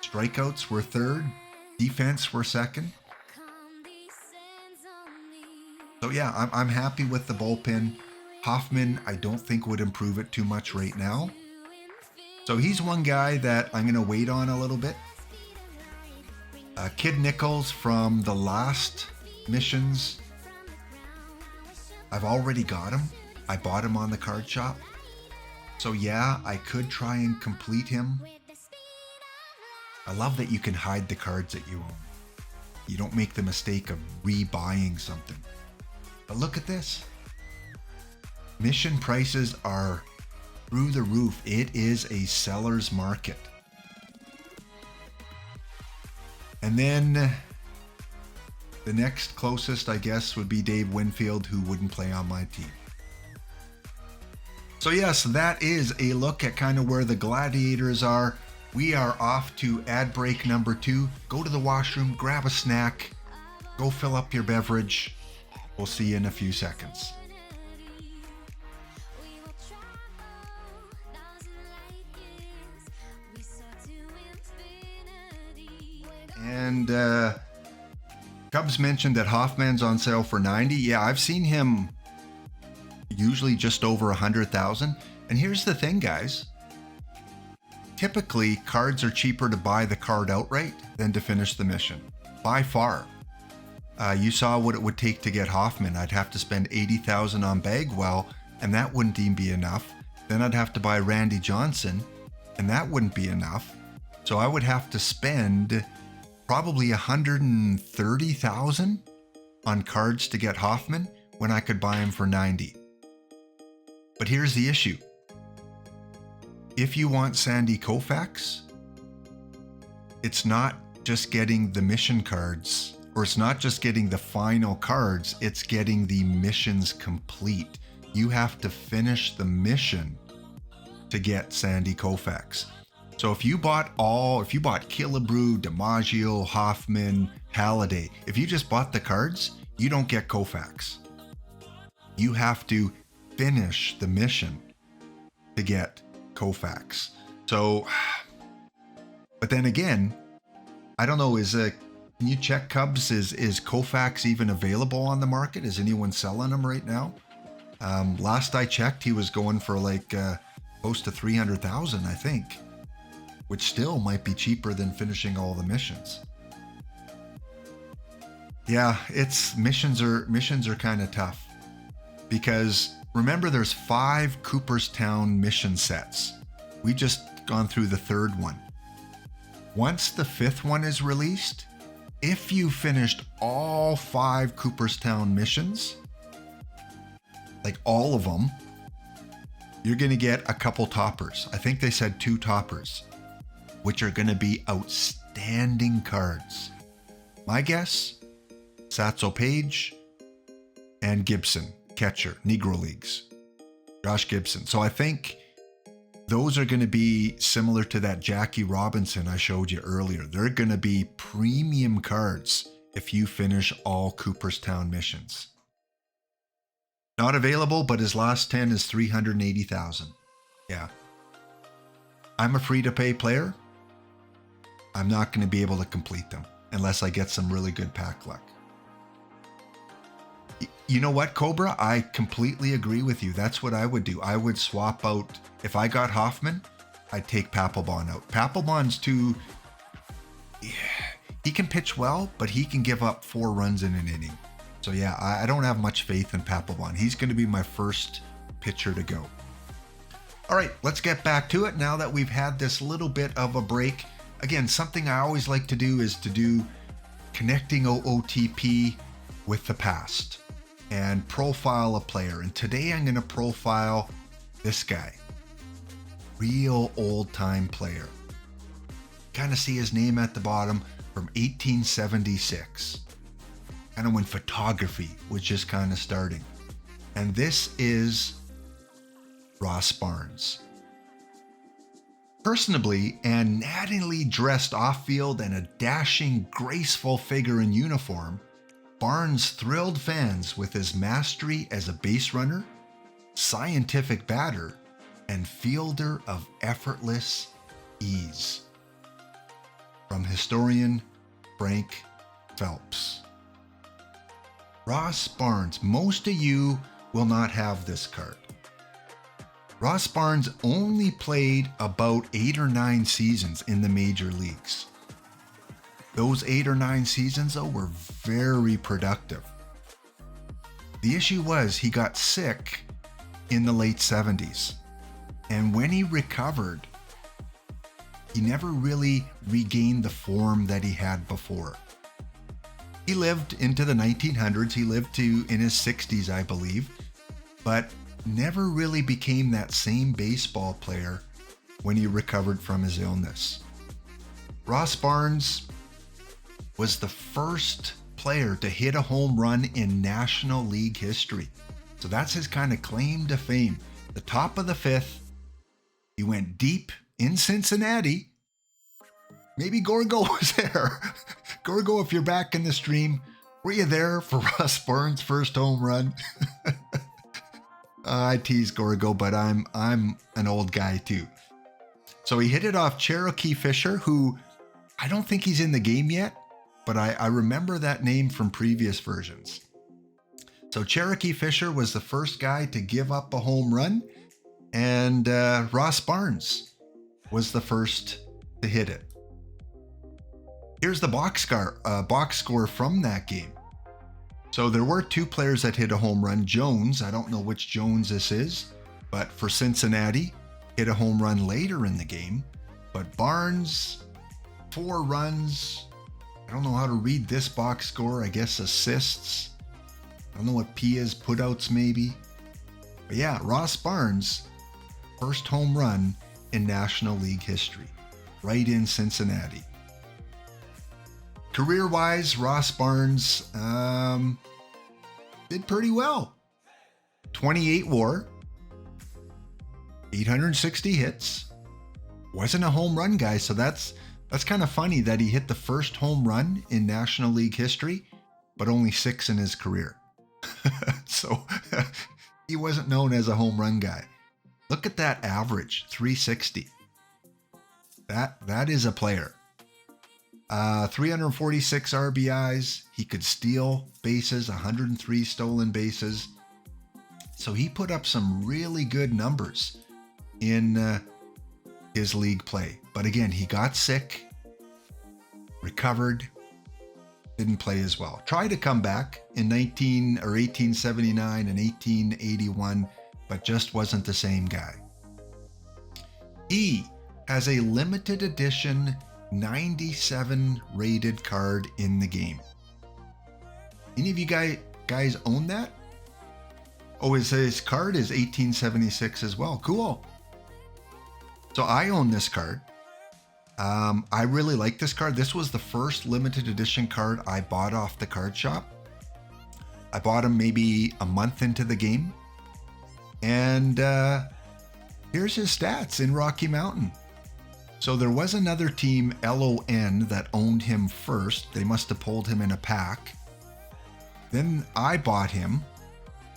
Strikeouts, we're third. Defense, we're second. So yeah, I'm happy with the bullpen. Hoffman, I don't think would improve it too much right now. So he's one guy that I'm going to wait on a little bit. Kid Nichols from the last missions. I've already got him. I bought him on the card shop. So yeah, I could try and complete him. I love that you can hide the cards that you own. You don't make the mistake of rebuying something. But look at this. Mission prices are through the roof. It is a seller's market. And then the next closest, I guess, would be Dave Winfield, who wouldn't play on my team. So yes, that is a look at kind of where the Gladiators are. We are off to ad break number 2. Go to the washroom, grab a snack, go fill up your beverage. We'll see you in a few seconds. And Cubs mentioned that Hoffman's on sale for 90. Yeah, I've seen him usually just over 100,000. And here's the thing, guys. Typically, cards are cheaper to buy the card outright than to finish the mission. By far. You saw what it would take to get Hoffman. I'd have to spend 80,000 on Bagwell, and that wouldn't even be enough. Then I'd have to buy Randy Johnson, and that wouldn't be enough. So I would have to spend probably 130,000 on cards to get Hoffman when I could buy him for 90. But here's the issue. If you want Sandy Koufax, it's not just getting the mission cards, or it's not just getting the final cards, it's getting the missions complete. You have to finish the mission to get Sandy Koufax. So if you bought Killebrew, DiMaggio, Hoffman, Halliday, if you just bought the cards, you don't get Koufax. You have to finish the mission to get Koufax. So, but then again, I don't know, can you check Cubs? Is Koufax even available on the market? Is anyone selling him right now? Last I checked, he was going for like close to 300,000, I think, which still might be cheaper than finishing all the missions. Yeah, missions are kind of tough because Remember, there's 5 Cooperstown mission sets. We just gone through the 3rd one. Once the 5th one is released, if you finished all 5 Cooperstown missions, like all of them, you're going to get a couple toppers. I think they said 2 toppers, which are going to be outstanding cards. My guess, Satso Page and Gibson, catcher, Negro Leagues, Josh Gibson. So I think those are going to be similar to that Jackie Robinson I showed you earlier. They're going to be premium cards if you finish all Cooperstown missions. Not available, but his last 10 is 380,000. Yeah. I'm a free-to-pay player. I'm not going to be able to complete them unless I get some really good pack luck. You know what, Cobra? I completely agree with you. That's what I would do. I would swap out, if I got Hoffman, I'd take Papelbon out. Papelbon's too, he can pitch well, but he can give up 4 runs in an inning. So yeah, I don't have much faith in Papelbon. He's going to be my first pitcher to go. All right, let's get back to it now that we've had this little bit of a break. Again, something I always like to do is to do connecting OOTP with the past and profile a player. And today I'm going to profile this guy, real old time player. Kind of see his name at the bottom, from 1876. Kind of when photography was just kind of starting. And this is Ross Barnes. Personably and nattingly dressed off-field and a dashing, graceful figure in uniform, Barnes thrilled fans with his mastery as a base runner, scientific batter, and fielder of effortless ease. From historian Frank Phelps. Ross Barnes. Most of you will not have this card. Ross Barnes only played about 8 or 9 seasons in the major leagues. Those 8 or 9 seasons, though, were very productive. The issue was he got sick in the late 70s. And when he recovered, he never really regained the form that he had before. He lived into the 1900s. He lived to in his 60s, I believe, but never really became that same baseball player when he recovered from his illness. Ross Barnes was the first player to hit a home run in National League history. So that's his kind of claim to fame. The top of the 5th, he went deep in Cincinnati. Maybe Gorgo was there. Gorgo, if you're back in the stream, were you there for Ross Barnes' first home run? I tease Gorgo, but I'm an old guy too. So he hit it off Cherokee Fisher, who I don't think he's in the game yet, but I remember that name from previous versions. So Cherokee Fisher was the first guy to give up a home run, and Ross Barnes was the first to hit it. Here's the box score from that game. So there were 2 players that hit a home run. Jones, I don't know which Jones this is, but for Cincinnati, hit a home run later in the game. But Barnes, 4 runs. I don't know how to read this box score. I guess assists. I don't know what P is, putouts maybe. But yeah, Ross Barnes, first home run in National League history, right in Cincinnati. Career-wise, Ross Barnes did pretty well. 28 WAR, 860 hits. Wasn't a home run guy, so that's kind of funny that he hit the first home run in National League history, but only 6 in his career. So he wasn't known as a home run guy. Look at that average, 360. That is a player. 346 RBIs. He could steal bases, 103 stolen bases. So he put up some really good numbers in his league play. But again, he got sick, recovered, didn't play as well. Tried to come back in 1879 and 1881. but just wasn't the same guy. E has a limited edition 97 rated card in the game. Any of you guys own that? Oh, his card is 1876 as well. Cool. So I own this card. I really like this card. This was the first limited edition card I bought off the card shop. I bought him maybe a month into the game. And here's his stats in Rocky Mountain. So there was another team, LON, that owned him first. They must have pulled him in a pack. Then I bought him.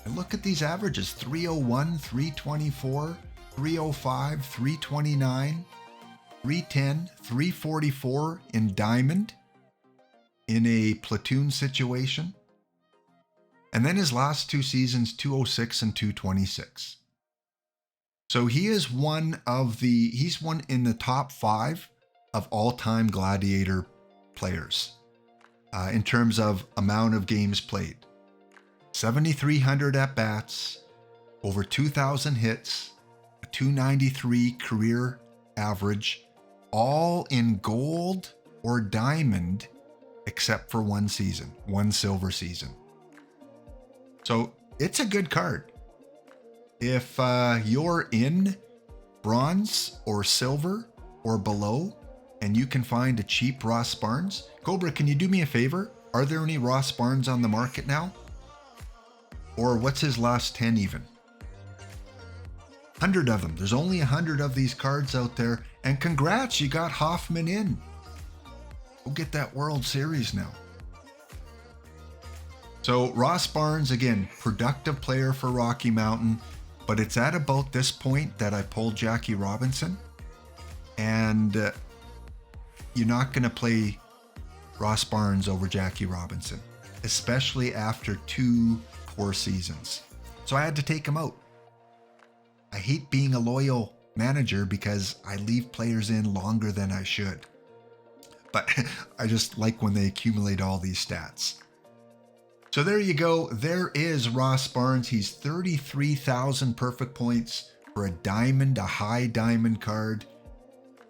And look at these averages: 301, 324, 305, 329, 310, 344 in diamond in a platoon situation. And then his last 2 seasons, 206 and 226. So he's one in the top 5 of all-time Gladiator players in terms of amount of games played. 7,300 at-bats, over 2,000 hits, a 293 career average, all in gold or diamond, except for one season, one silver season. So it's a good card. If you're in bronze or silver or below, and you can find a cheap Ross Barnes, Cobra, can you do me a favor? Are there any Ross Barnes on the market now? Or what's his last 10 even? 100 of them. There's only 100 of these cards out there. And congrats, you got Hoffman in. Go get that World Series now. So Ross Barnes, again, productive player for Rocky Mountain. But it's at about this point that I pulled Jackie Robinson. And you're not going to play Ross Barnes over Jackie Robinson, especially after 2 poor seasons. So I had to take him out. I hate being a loyal manager because I leave players in longer than I should. But I just like when they accumulate all these stats. So there you go. There is Ross Barnes. He's 33,000 perfect points for a diamond, a high diamond card.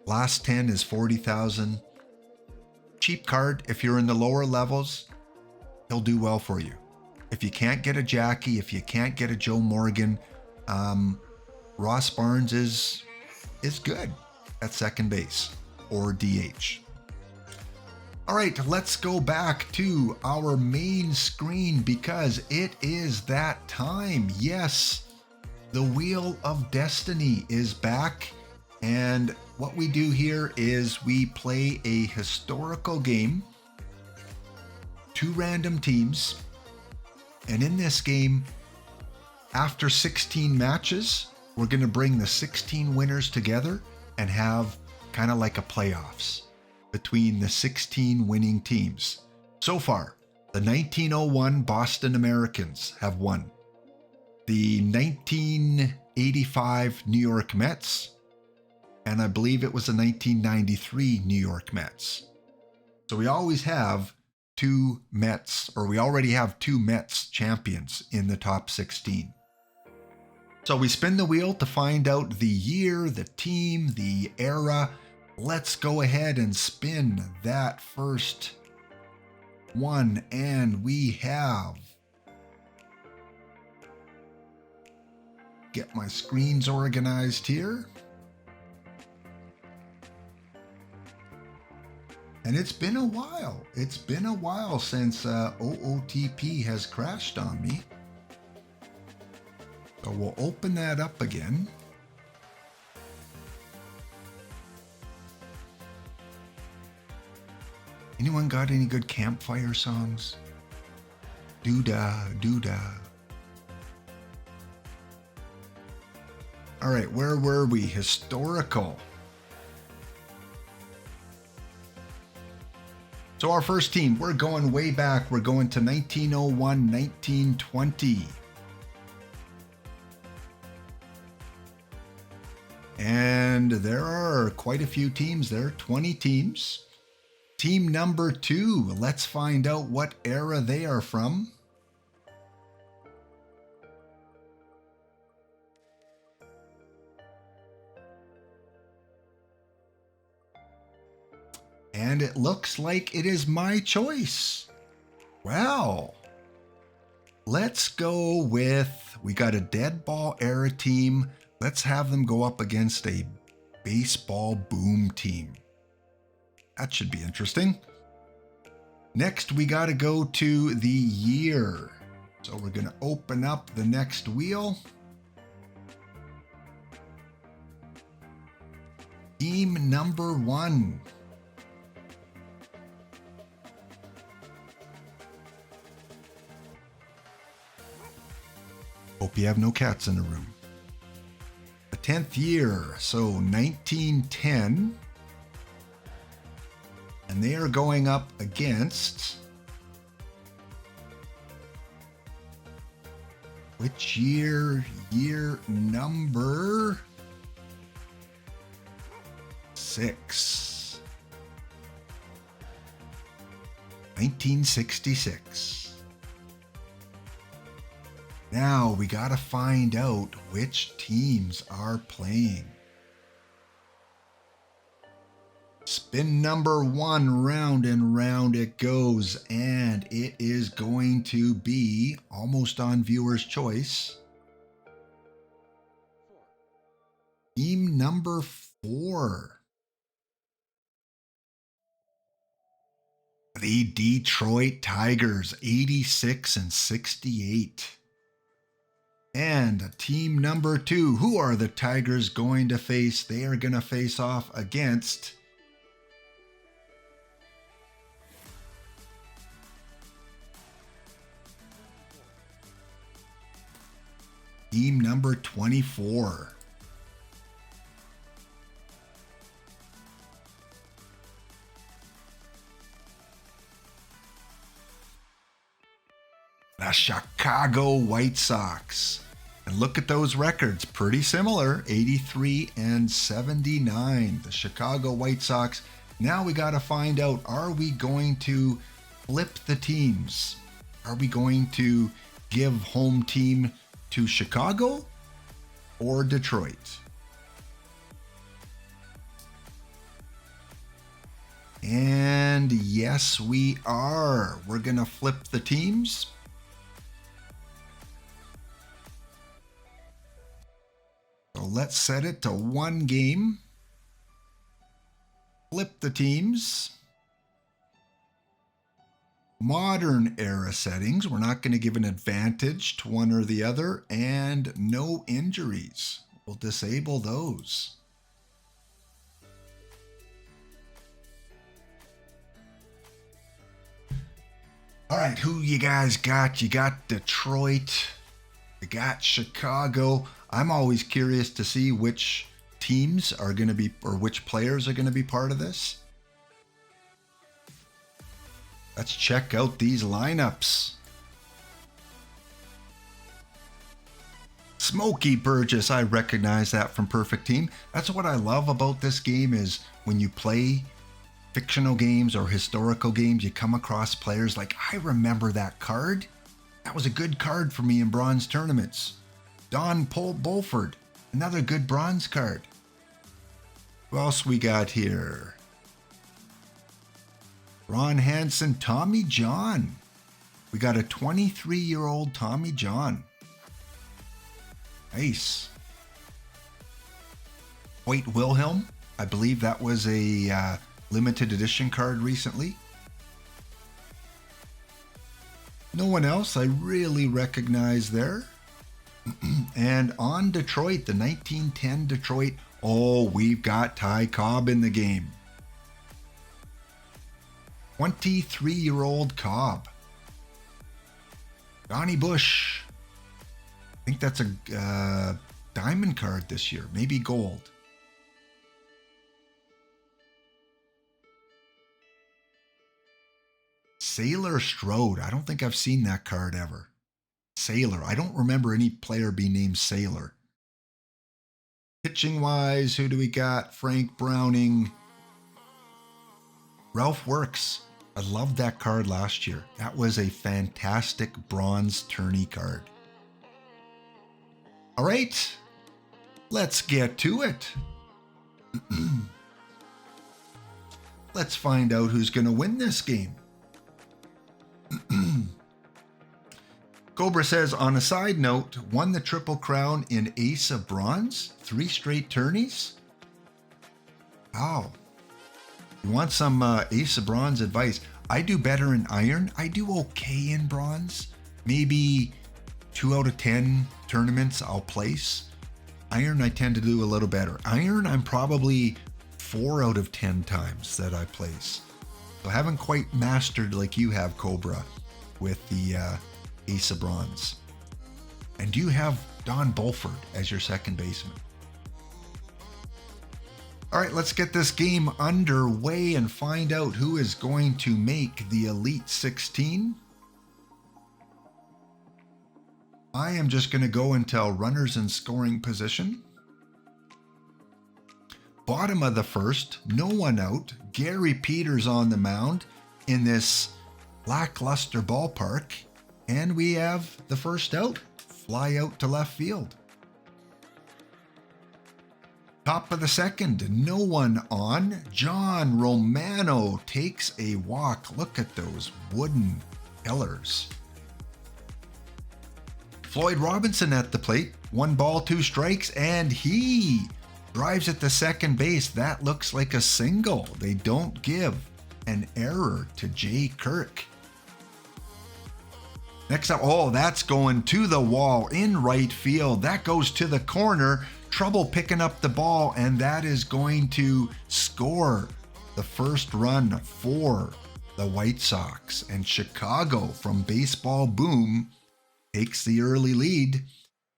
Last 10 is 40,000. Cheap card. If you're in the lower levels, he'll do well for you. If you can't get a Jackie, if you can't get a Joe Morgan, Ross Barnes is good at second base or DH. All right, let's go back to our main screen because it is that time. Yes, the Wheel of Destiny is back. And what we do here is we play a historical game, 2 random teams. And in this game, after 16 matches, we're going to bring the 16 winners together and have kind of like a playoffs between the 16 winning teams. So far, the 1901 Boston Americans have won. The 1985 New York Mets, and I believe it was the 1993 New York Mets. So we always have 2 Mets, or we already have 2 Mets champions in the top 16. So we spin the wheel to find out the year, the team, the era. Let's go ahead and spin that first one, and we have... Get my screens organized here. And it's been a while. It's been a while since OOTP has crashed on me. So we'll open that up again. Anyone got any good campfire songs? Doo-dah, doo-dah. All right, where were we? Historical. So our first team, we're going way back. We're going to 1901, 1920. And there are quite a few teams there, 20 teams. Team number 2, let's find out what era they are from. And it looks like it is my choice. Well, let's go with, we got a dead ball era team. Let's have them go up against a baseball boom team. That should be interesting. Next, we got to go to the year. So we're going to open up the next wheel. Team number 1. Hope you have no cats in the room. The 10th year, so 1910. And they are going up against, which year? Year number 6. 1966. Now we got to find out which teams are playing. Spin number 1, round and round it goes, and it is going to be almost on viewer's choice. Team number 4. The Detroit Tigers, 86 and 68. And team number 2, who are the Tigers going to face? They are going to face off against team number 24. The Chicago White Sox. And look at those records, pretty similar, 83 and 79. The Chicago White Sox. Now we got to find out, are we going to flip the teams? Are we going to give home team to Chicago or Detroit? And yes, we are. We're going to flip the teams. So let's set it to 1 game. Flip the teams. Modern era settings. We're not going to give an advantage to one or the other. And no injuries. We'll disable those. All right, who you guys got? You got Detroit. You got Chicago. I'm always curious to see which teams are going to be, or which players are going to be part of this. Let's check out these lineups. Smokey Burgess, I recognize that from Perfect Team. That's what I love about this game, is when you play fictional games or historical games, you come across players like, I remember that card. That was a good card for me in bronze tournaments. Don Bulford, another good bronze card. Who else we got here? Ron Hansen, Tommy John. We got a 23-year-old Tommy John. Nice. Hoyt Wilhelm. I believe that was a limited edition card recently. No one else I really recognize there. And on Detroit, the 1910 Detroit. Oh, we've got Ty Cobb in the game. 23-year-old Cobb. Donnie Bush. I think that's a diamond card this year, maybe gold. Sailor Strode. I don't think I've seen that card ever. Sailor. I don't remember any player being named Sailor. Pitching wise, who do we got? Frank Browning. Ralph Works. I loved that card last year. That was a fantastic bronze tourney card. All right, let's get to it. Let's find out who's going to win this game. Cobra says, on a side note, won the Triple Crown in Ace of Bronze, 3 straight tourneys. Wow. You want some Ace of Bronze advice? I do better in Iron. I do okay in Bronze. Maybe 2 out of 10 tournaments I'll place. Iron, I tend to do a little better. Iron, I'm probably 4 out of 10 times that I place. So I haven't quite mastered like you have, Cobra, with the Ace of Bronze. And do you have Don Bulford as your second baseman? All right, let's get this game underway and find out who is going to make the Elite 16. I am just going to go until runners in scoring position. Bottom of the first, no one out. Gary Peters on the mound in this lackluster ballpark. And we have the first out, fly out to left field. Top of the second, no one on. John Romano takes a walk. Look at those wooden pillars. Floyd Robinson at the plate, 1 ball, 2 strikes, and he drives it to second base. That looks like a single. They don't give an error to Jay Kirk. Next up, oh, that's going to the wall in right field. That goes to the corner. Trouble picking up the ball, and that is going to score the first run for the White Sox. And Chicago from Baseball Boom takes the early lead.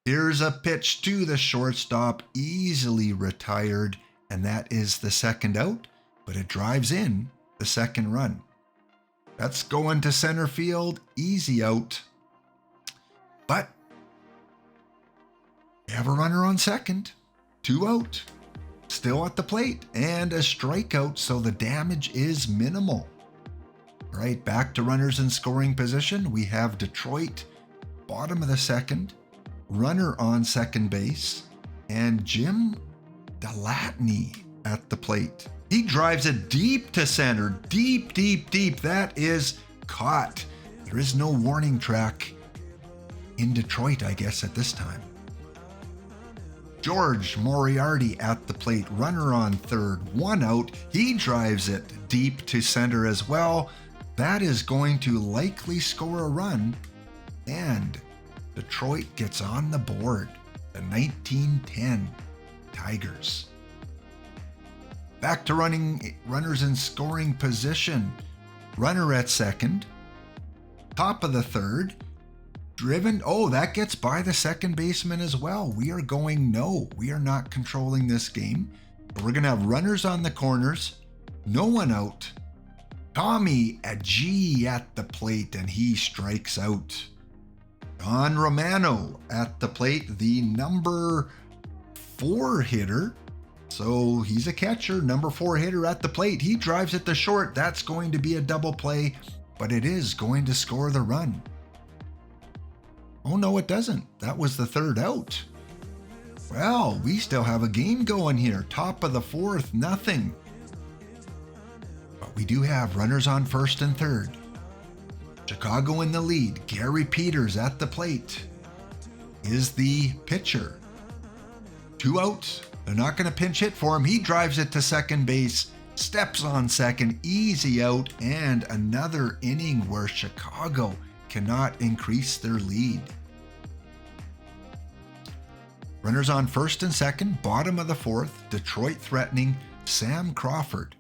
Here's a pitch to the shortstop, easily retired, and that is the second out, but it drives in the second run. That's going to center field, easy out. But we have a runner on second, 2 out, still at the plate, and a strikeout, so the damage is minimal. All right, back to runners in scoring position. We have Detroit, bottom of the second, runner on second base, and Jim Delatney at the plate. He drives it deep to center, deep, deep, deep. That is caught. There is no warning track in Detroit, I guess, at this time. George Moriarty at the plate, runner on third, 1 out. He drives it deep to center as well. That is going to likely score a run, and Detroit gets on the board. The 1910 Tigers. Back to runners in scoring position. Runner at second. Top of the third. Driven. Oh, that gets by the second baseman as well. We are going no. We are not controlling this game. But we're going to have runners on the corners. No one out. Tommy Agee at the plate, and he strikes out. Don Romano at the plate, the number 4 hitter. So he's a catcher, number 4 hitter at the plate. He drives it to short. That's going to be a double play, but it is going to score the run. Oh, no, it doesn't. That was the third out. Well, we still have a game going here. Top of the fourth, nothing. But we do have runners on first and third. Chicago in the lead. Gary Peters at the plate is the pitcher. 2 out. They're not going to pinch hit for him. He drives it to second base, steps on second, easy out, and another inning where Chicago cannot increase their lead. Runners on first and second, bottom of the fourth, Detroit threatening Sam Crawford.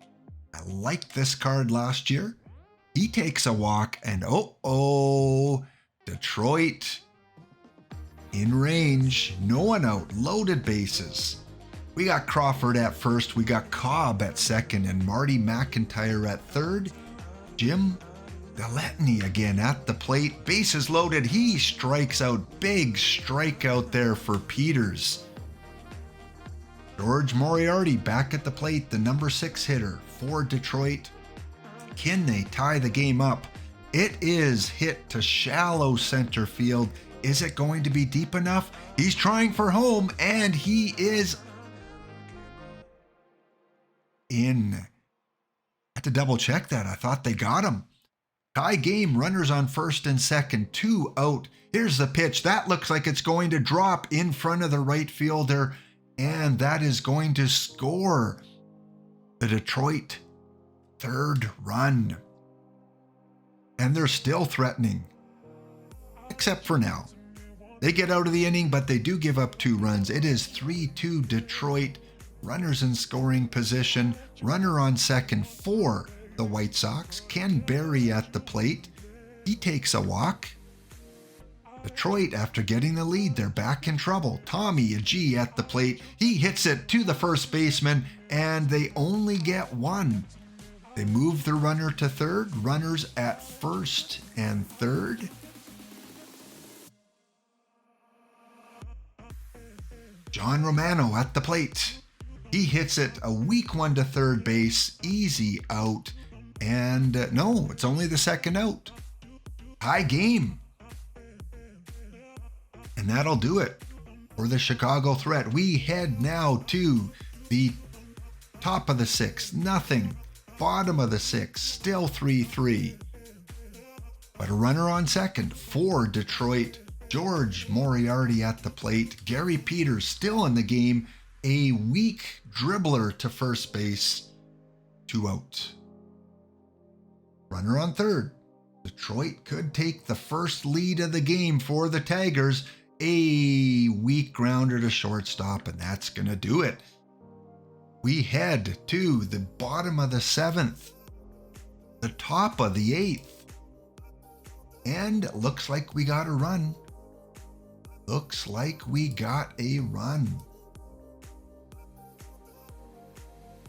I liked this card last year. He takes a walk, and Detroit in range, no one out, loaded bases. We got Crawford at first, we got Cobb at second, and Marty McIntyre at third. Jim Delatney again at the plate, bases loaded, he strikes out. Big strikeout there for Peters. George Moriarty back at the plate, the number 6 hitter for Detroit. Can they tie the game up? It is hit to shallow center field. Is it going to be deep enough? He's trying for home, and he is in. That to double check that. I thought they got him. Tie game, runners on first and second, 2 out. Here's the pitch. That looks like it's going to drop in front of the right fielder, and that is going to score the Detroit third run. And they're still threatening, except for now. They get out of the inning, but they do give up 2 runs. It is 3-2 Detroit. Runners in scoring position. Runner on second for the White Sox. Ken Berry at the plate. He takes a walk. Detroit, after getting the lead, they're back in trouble. Tommy Agee at the plate. He hits it to the first baseman, and they only get 1. They move the runner to third. Runners at first and third. John Romano at the plate. He hits it a weak one to third base. Easy out. And no, it's only the second out. Tie game. And that'll do it for the Chicago threat. We head now to the top of the 6th. Nothing. Bottom of the 6th. Still 3-3. But a runner on second for Detroit. George Moriarty at the plate. Gary Peters still in the game. A weak dribbler to first base. 2 out. Runner on third. Detroit could take the first lead of the game for the Tigers. A weak grounder to shortstop, and that's going to do it. We head to the bottom of the 7th. The top of the 8th. And it looks like we got a run. Looks like we got a run.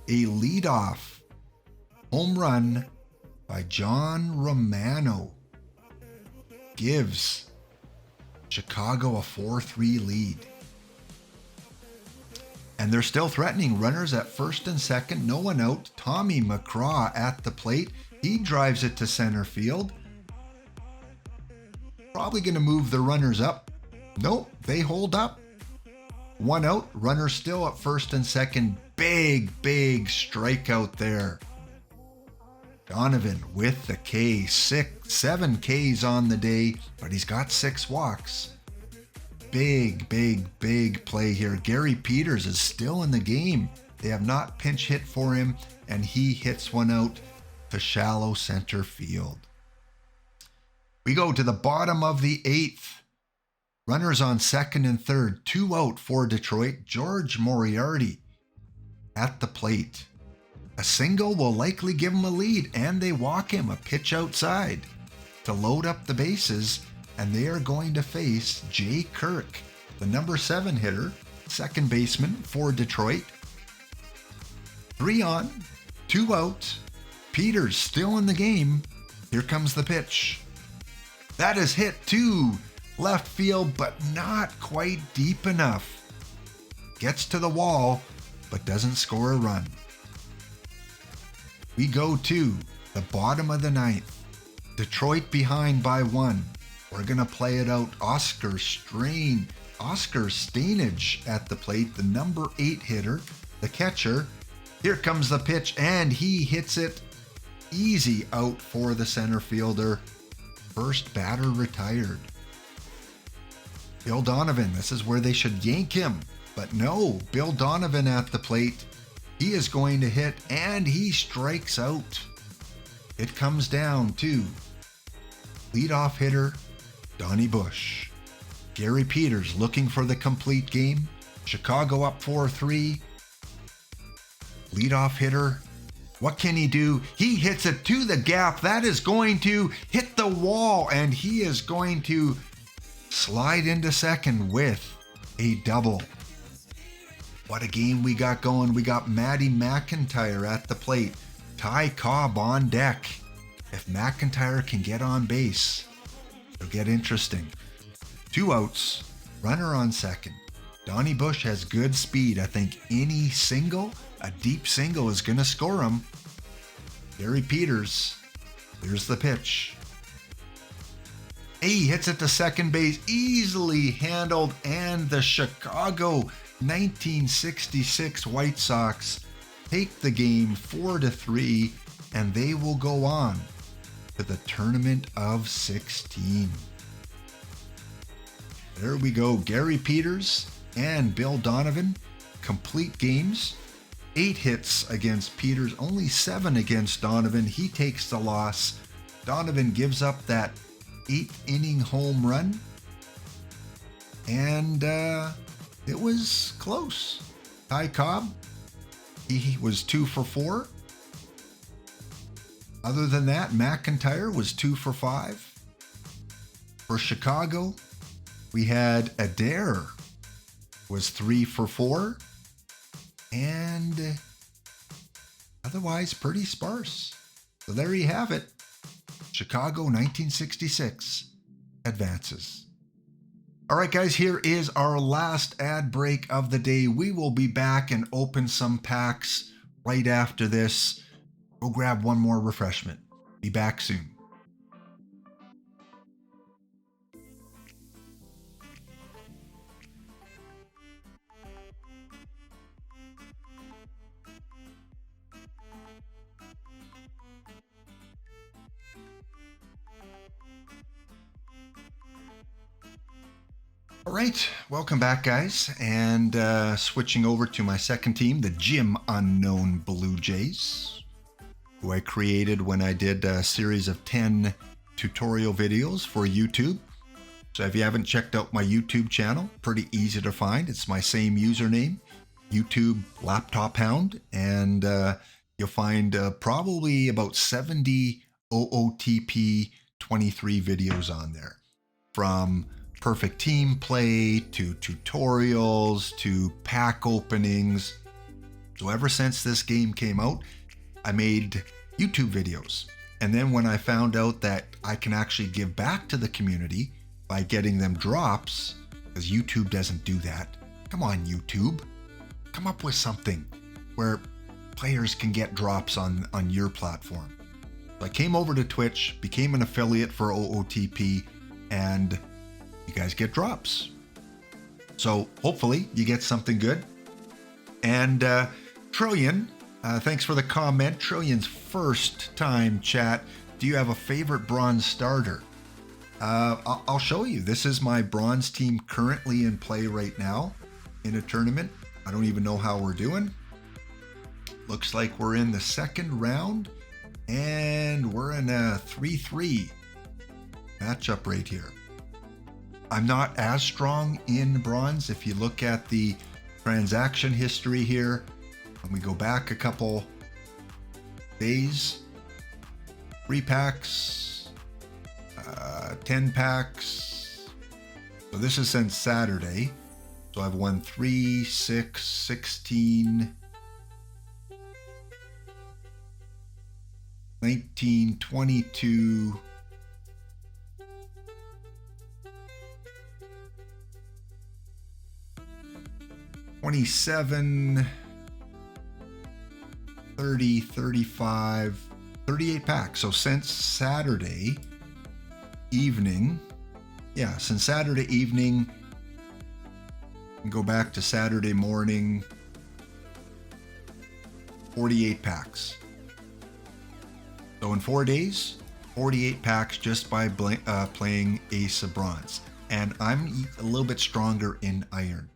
A leadoff home run by John Romano gives Chicago a 4-3 lead. And they're still threatening. Runners at first and second, no one out. Tommy McCraw at the plate. He drives it to center field. Probably going to move the runners up. Nope, they hold up. 1 out. Runner still at first and second. Big strikeout there. Donovan with the K. 7 Ks on the day, but he's got 6 walks. Big play here. Gary Peters is still in the game. They have not pinch hit for him, and he hits one out to shallow center field. We go to the bottom of the 8th. Runners on second and third, 2 out for Detroit. George Moriarty at the plate. A single will likely give him a lead, and they walk him. A pitch outside to load up the bases, and they are going to face Jay Kirk, the number 7 hitter, second baseman for Detroit. 3 on, 2 out. Peters still in the game. Here comes the pitch. That is hit to left field, but not quite deep enough. Gets to the wall, but doesn't score a run. We go to the bottom of the 9th. Detroit behind by 1. We're going to play it out. Oscar Stainage at the plate, the number 8 hitter, the catcher. Here comes the pitch, and he hits it easy out for the center fielder. First batter retired. Bill Donovan, this is where they should yank him. But no, Bill Donovan at the plate. He is going to hit, and he strikes out. It comes down to leadoff hitter Donnie Bush. Gary Peters looking for the complete game. Chicago up 4-3. Leadoff hitter, what can he do? He hits it to the gap. That is going to hit the wall, and he is going to slide into second with a double. What a game we got going. We got Matty McIntyre at the plate. Ty Cobb on deck. If McIntyre can get on base, it'll get interesting. 2 outs. Runner on second. Donnie Bush has good speed. I think any single, a deep single, is going to score him. Gary Peters. Here's the pitch. He hits it to second base. Easily handled. And the Chicago 1966 White Sox take the game 4-3, and they will go on to the Tournament of 16. There we go. Gary Peters and Bill Donovan, complete games. 8 hits against Peters, only 7 against Donovan. He takes the loss. Donovan gives up that 8th inning home run. And it was close. Ty Cobb, he was 2 for 4. Other than that, McIntyre was 2 for 5. For Chicago, we had Adair was 3 for 4. And otherwise pretty sparse. So there you have it. Chicago 1966 advances. All right, guys, here is our last ad break of the day. We will be back and open some packs right after this. Go grab one more refreshment. Be back soon. All right, welcome back, guys, and switching over to my second team, the Jim Unknown Blue Jays, who I created when I did a series of 10 tutorial videos for YouTube. So if you haven't checked out my YouTube channel, pretty easy to find. It's my same username, YouTube Laptop Hound, and you'll find probably about 70 OOTP 23 videos on there, from perfect team play to tutorials to pack openings. So ever since this game came out, I made YouTube videos. And then when I found out that I can actually give back to the community by getting them drops, because YouTube doesn't do that. Come on, YouTube. Come up with something where players can get drops on your platform. So I came over to Twitch, became an affiliate for OOTP, and you guys get drops. So hopefully you get something good. And Trillion, thanks for the comment. Trillion's first time chat. Do you have a favorite bronze starter? I'll show you. This is my bronze team currently in play right now in a tournament. I don't even know how we're doing. Looks like we're in the second round, and we're in a 3-3 matchup right here. I'm not as strong in bronze. If you look at the transaction history here, when we go back a couple days, 3 packs, 10 packs. So this is since Saturday. So I've won 3, 6, 16, 19, 22, 27, 30, 35, 38 packs. So since Saturday evening, since Saturday evening, and go back to Saturday morning, 48 packs. So in 4 days, 48 packs just by playing Ace of Bronze. And I'm a little bit stronger in Iron.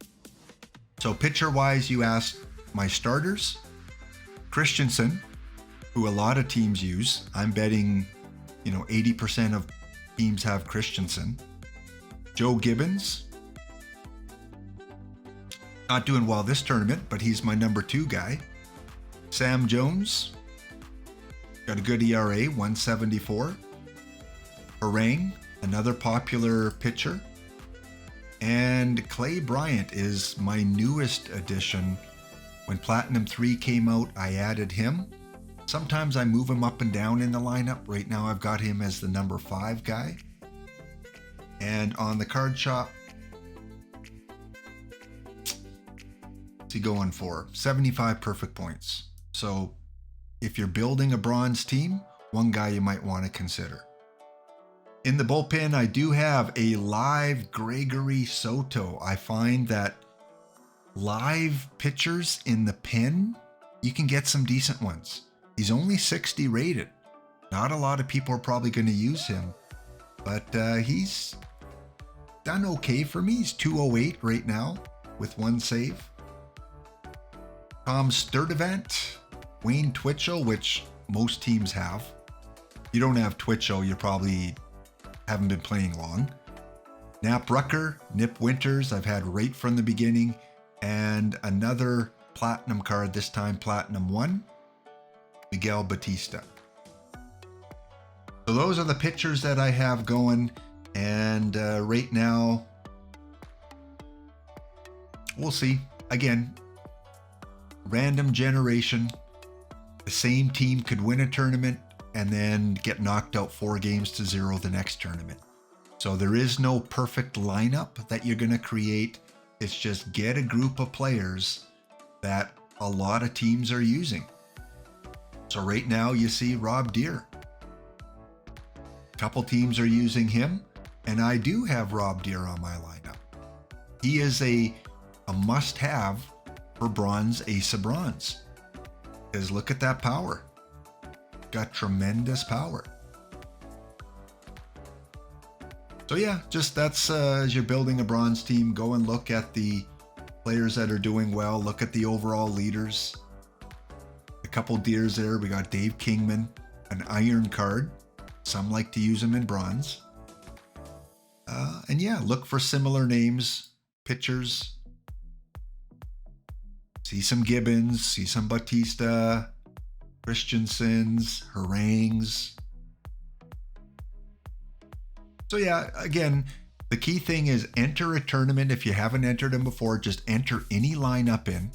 So pitcher-wise, you asked my starters. Christensen, who a lot of teams use. I'm betting, 80% of teams have Christensen. Joe Gibbons. Not doing well this tournament, but he's my number 2 guy. Sam Jones. Got a good ERA, 174. Harang, another popular pitcher. And Clay Bryant is my newest addition. When Platinum 3 came out, I added him. Sometimes I move him up and down in the lineup. Right now I've got him as the number 5 guy. And on the card shop, what's he going for? 75 perfect points. So if you're building a bronze team, one guy you might want to consider. In the bullpen, I do have a live Gregory Soto. I find that live pitchers in the pen, you can get some decent ones. He's only 60 rated. Not a lot of people are probably going to use him, but he's done okay for me. He's 208 right now with 1 save. Tom Sturdivant, Wayne Twitchell, which most teams have. If you don't have Twitchell, you probably haven't been playing long. Nap Rucker, Nip Winters, I've had right from the beginning. And another platinum card, this time Platinum 1, Miguel Batista. So those are the pictures that I have going. And right now, we'll see. Again, random generation. The same team could win a tournament and then get knocked out 4 games to 0 the next tournament. So there is no perfect lineup that you're going to create. It's just get a group of players that a lot of teams are using. So right now you see Rob Deere. A couple teams are using him, and I do have Rob Deere on my lineup. He is a must-have for bronze, ace of bronze. Because look at that power. Got tremendous power. So yeah, just that's as you're building a bronze team, go and look at the players that are doing well. Look at the overall leaders. A couple Deers there. We got Dave Kingman, an iron card. Some like to use them in bronze. And yeah, look for similar names, pictures. See some Gibbons, see some Batista, Christiansens, Harangues. So yeah, again, the key thing is enter a tournament. If you haven't entered them before, just enter any lineup in.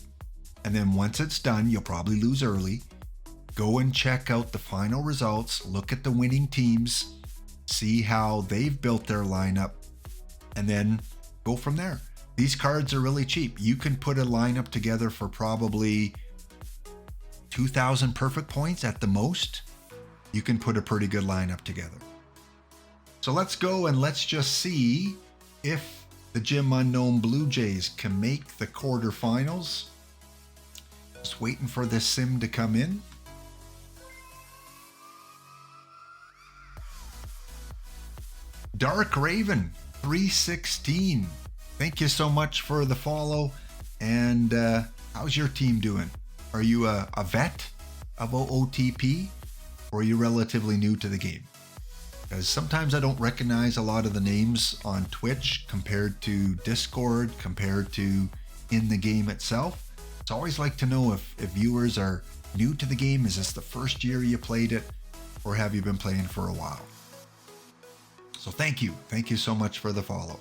And then once it's done, you'll probably lose early. Go and check out the final results. Look at the winning teams. See how they've built their lineup. And then go from there. These cards are really cheap. You can put a lineup together for probably 2,000 perfect points at the most. You can put a pretty good lineup together. So let's go and let's just see if the Jim Unknown Blue Jays can make the quarterfinals. Just waiting for this sim to come in. Dark Raven 316. Thank you so much for the follow. And how's your team doing? Are you a vet of OOTP, or are you relatively new to the game? Because sometimes I don't recognize a lot of the names on Twitch compared to Discord, compared to in the game itself. It's always like to know if viewers are new to the game. Is this the first year you played it, or have you been playing for a while? So thank you. Thank you so much for the follow.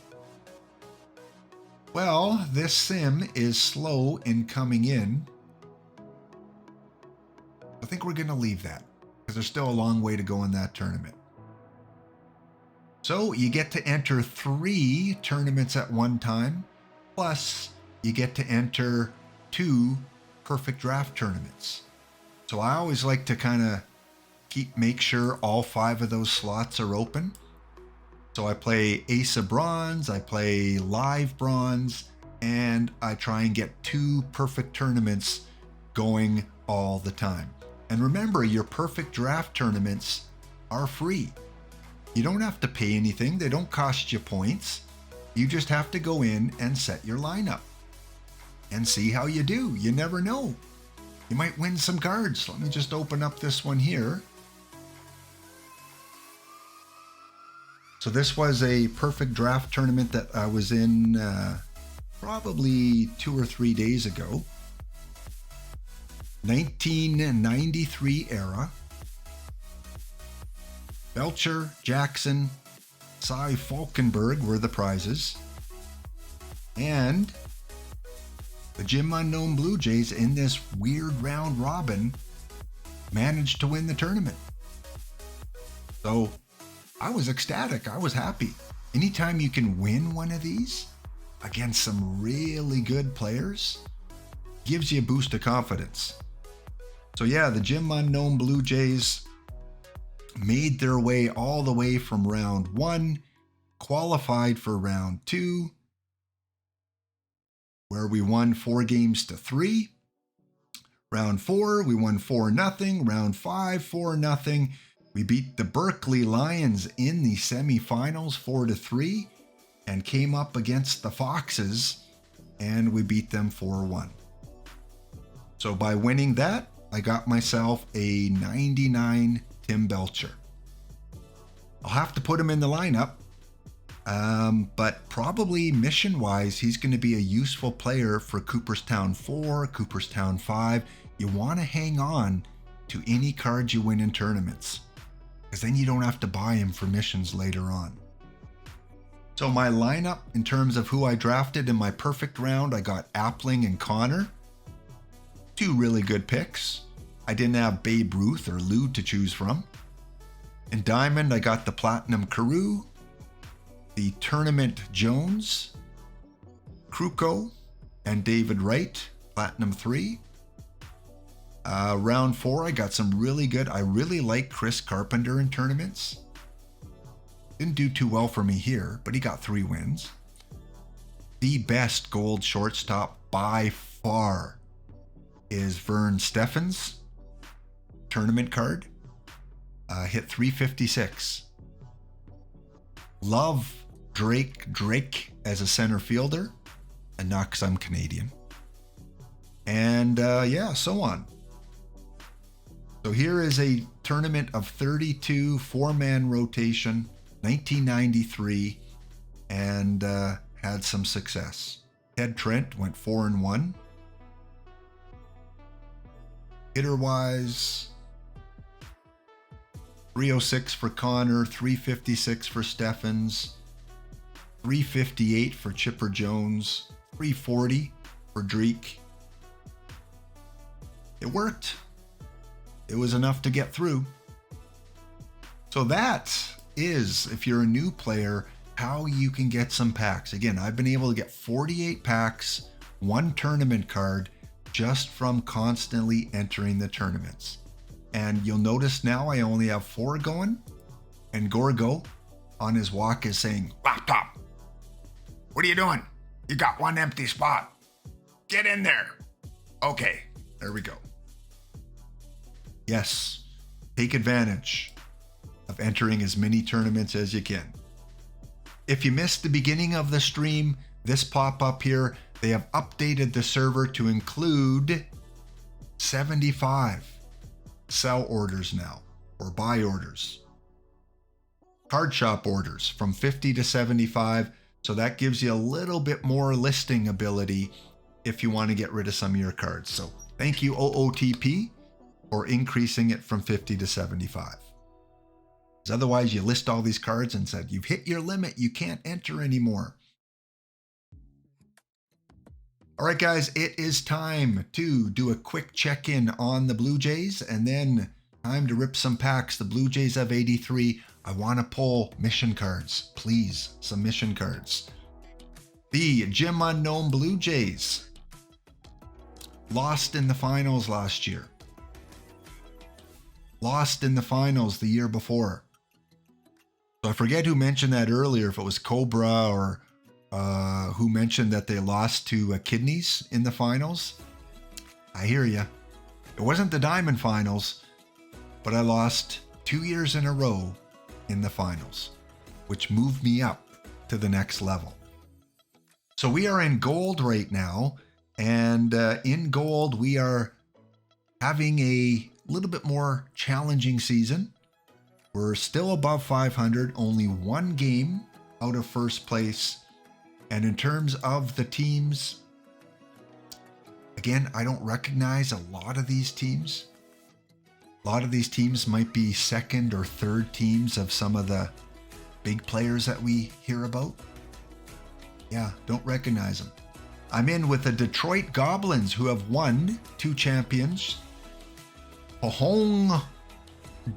Well, this sim is slow in coming in. I think we're going to leave that because there's still a long way to go in that tournament. So you get to enter 3 tournaments at one time, plus you get to enter 2 perfect draft tournaments. So I always like to kind of make sure all 5 of those slots are open. So I play Ace of Bronze, I play Live Bronze, and I try and get 2 perfect tournaments going all the time. And remember, your perfect draft tournaments are free. You don't have to pay anything. They don't cost you points. You just have to go in and set your lineup and see how you do. You never know. You might win some cards. Let me just open up this one here. So this was a perfect draft tournament that I was in probably 2 or 3 days ago. 1993 era. Belcher, Jackson, Cy Falkenberg were the prizes. And the Jim Unknown Blue Jays in this weird round robin managed to win the tournament. So I was ecstatic. I was happy. Anytime you can win one of these against some really good players, gives you a boost of confidence. So yeah, the Jim Unknown Blue Jays made their way all the way from round 1, qualified for round 2, where we won 4 games to 3. Round 4, we won 4-0. Round 5, 4-0. We beat the Berkeley Lions in the semifinals 4-3 and came up against the Foxes and we beat them 4-1. So by winning that, I got myself a 99 Tim Belcher. I'll have to put him in the lineup, but probably mission-wise, he's going to be a useful player for Cooperstown 4, Cooperstown 5. You want to hang on to any cards you win in tournaments, because then you don't have to buy him for missions later on. So my lineup, in terms of who I drafted in my perfect round, I got Appling and Connor. 2 really good picks. I didn't have Babe Ruth or Lou to choose from. In Diamond, I got the Platinum Carew, the Tournament Jones, Kruko, and David Wright, Platinum 3. Round 4, I got some really good. I really like Chris Carpenter in tournaments. Didn't do too well for me here, but he got 3 wins. The best gold shortstop by far is Vern Steffens, tournament card. Hit 356. Love Drake as a center fielder, and not because I'm Canadian. And yeah, so on. So here is a tournament of 32, 4-man rotation, 1993, and had some success. Ted Trent went 4-1. Hitter-wise, 306 for Connor, 356 for Steffens, 358 for Chipper Jones, 340 for Dreek. It worked. It was enough to get through. So that is, if you're a new player, how you can get some packs. Again, I've been able to get 48 packs, 1 tournament card, just from constantly entering the tournaments. And you'll notice now I only have 4 going, and Gorgo on his walk is saying, "Laptop, what are you doing? You got 1 empty spot. Get in there." Okay, there we go. Yes, take advantage of entering as many tournaments as you can. If you missed the beginning of the stream, this pop-up here, they have updated the server to include 75 sell orders now, or buy orders. Card shop orders from 50 to 75, so that gives you a little bit more listing ability if you want to get rid of some of your cards. So thank you, OOTP, for increasing it from 50 to 75. Because otherwise you list all these cards and said, you've hit your limit, you can't enter anymore. All right, guys, it is time to do a quick check-in on the Blue Jays, and then time to rip some packs. The Blue Jays have 83. I want to pull mission cards, please, some mission cards. The Jim Unknown Blue Jays lost in the finals last year. Lost in the finals the year before. So I forget who mentioned that earlier, if it was Cobra or who mentioned that they lost to Kidneys in the finals. I hear you. It wasn't the Diamond finals, but I lost 2 years in a row in the finals, which moved me up to the next level. So we are in gold right now, and in gold we are having a little bit more challenging season. We're still above 500, only 1 game out of first place. And in terms of the teams, again, I don't recognize a lot of these teams. A lot of these teams might be second or third teams of some of the big players that we hear about. Yeah, don't recognize them. I'm in with the Detroit Goblins, who have won 2 champions. Pahong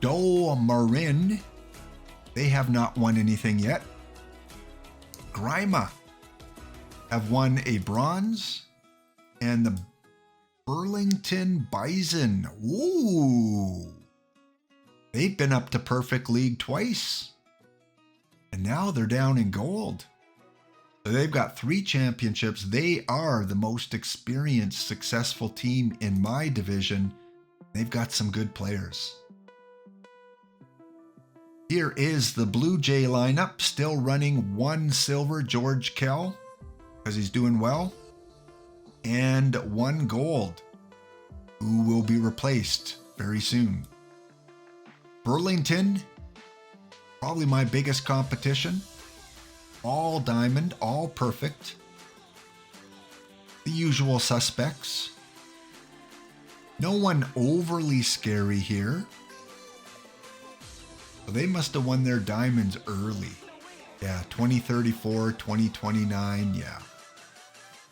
Do Marin, they have not won anything yet. Grima have won a bronze, and the Burlington Bison, ooh, they've been up to Perfect League twice, and now they're down in gold. So they've got 3 championships. They are the most experienced, successful team in my division. They've got some good players. Here is the Blue Jay lineup, still running 1 silver, George Kell, because he's doing well, and 1 gold, who will be replaced very soon. Burlington, probably my biggest competition. All diamond, all perfect. The usual suspects. No one overly scary here. So they must have won their diamonds early. Yeah, 2034, 2029, yeah.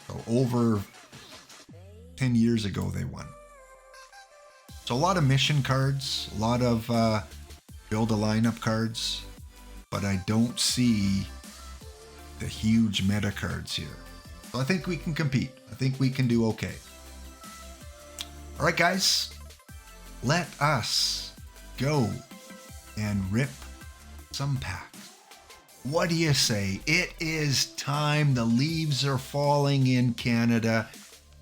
So over 10 years ago they won. So a lot of mission cards, a lot of build a lineup cards, but I don't see the huge meta cards here. So I think we can compete. I think we can do okay. All right, guys, let us go and rip some packs. What do you say? It is time. The leaves are falling in Canada.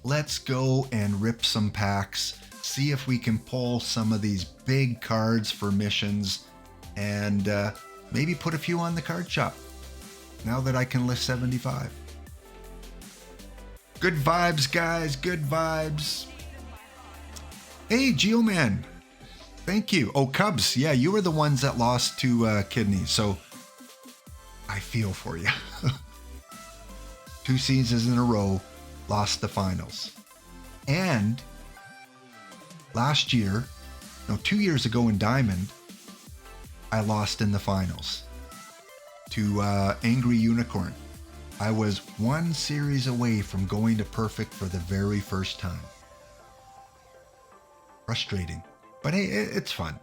Let's go and rip some packs. See if we can pull some of these big cards for missions and maybe put a few on the card shop now that I can list 75. Good vibes, guys. Good vibes. Hey, Geoman. Thank you. Oh, Cubs. Yeah, you were the ones that lost to kidneys. So I feel for you. 2 seasons in a row, lost the finals. And last year, no, 2 years ago in Diamond, I lost in the finals to Angry Unicorn. I was 1 series away from going to perfect for the very first time. Frustrating, but hey, it's fun.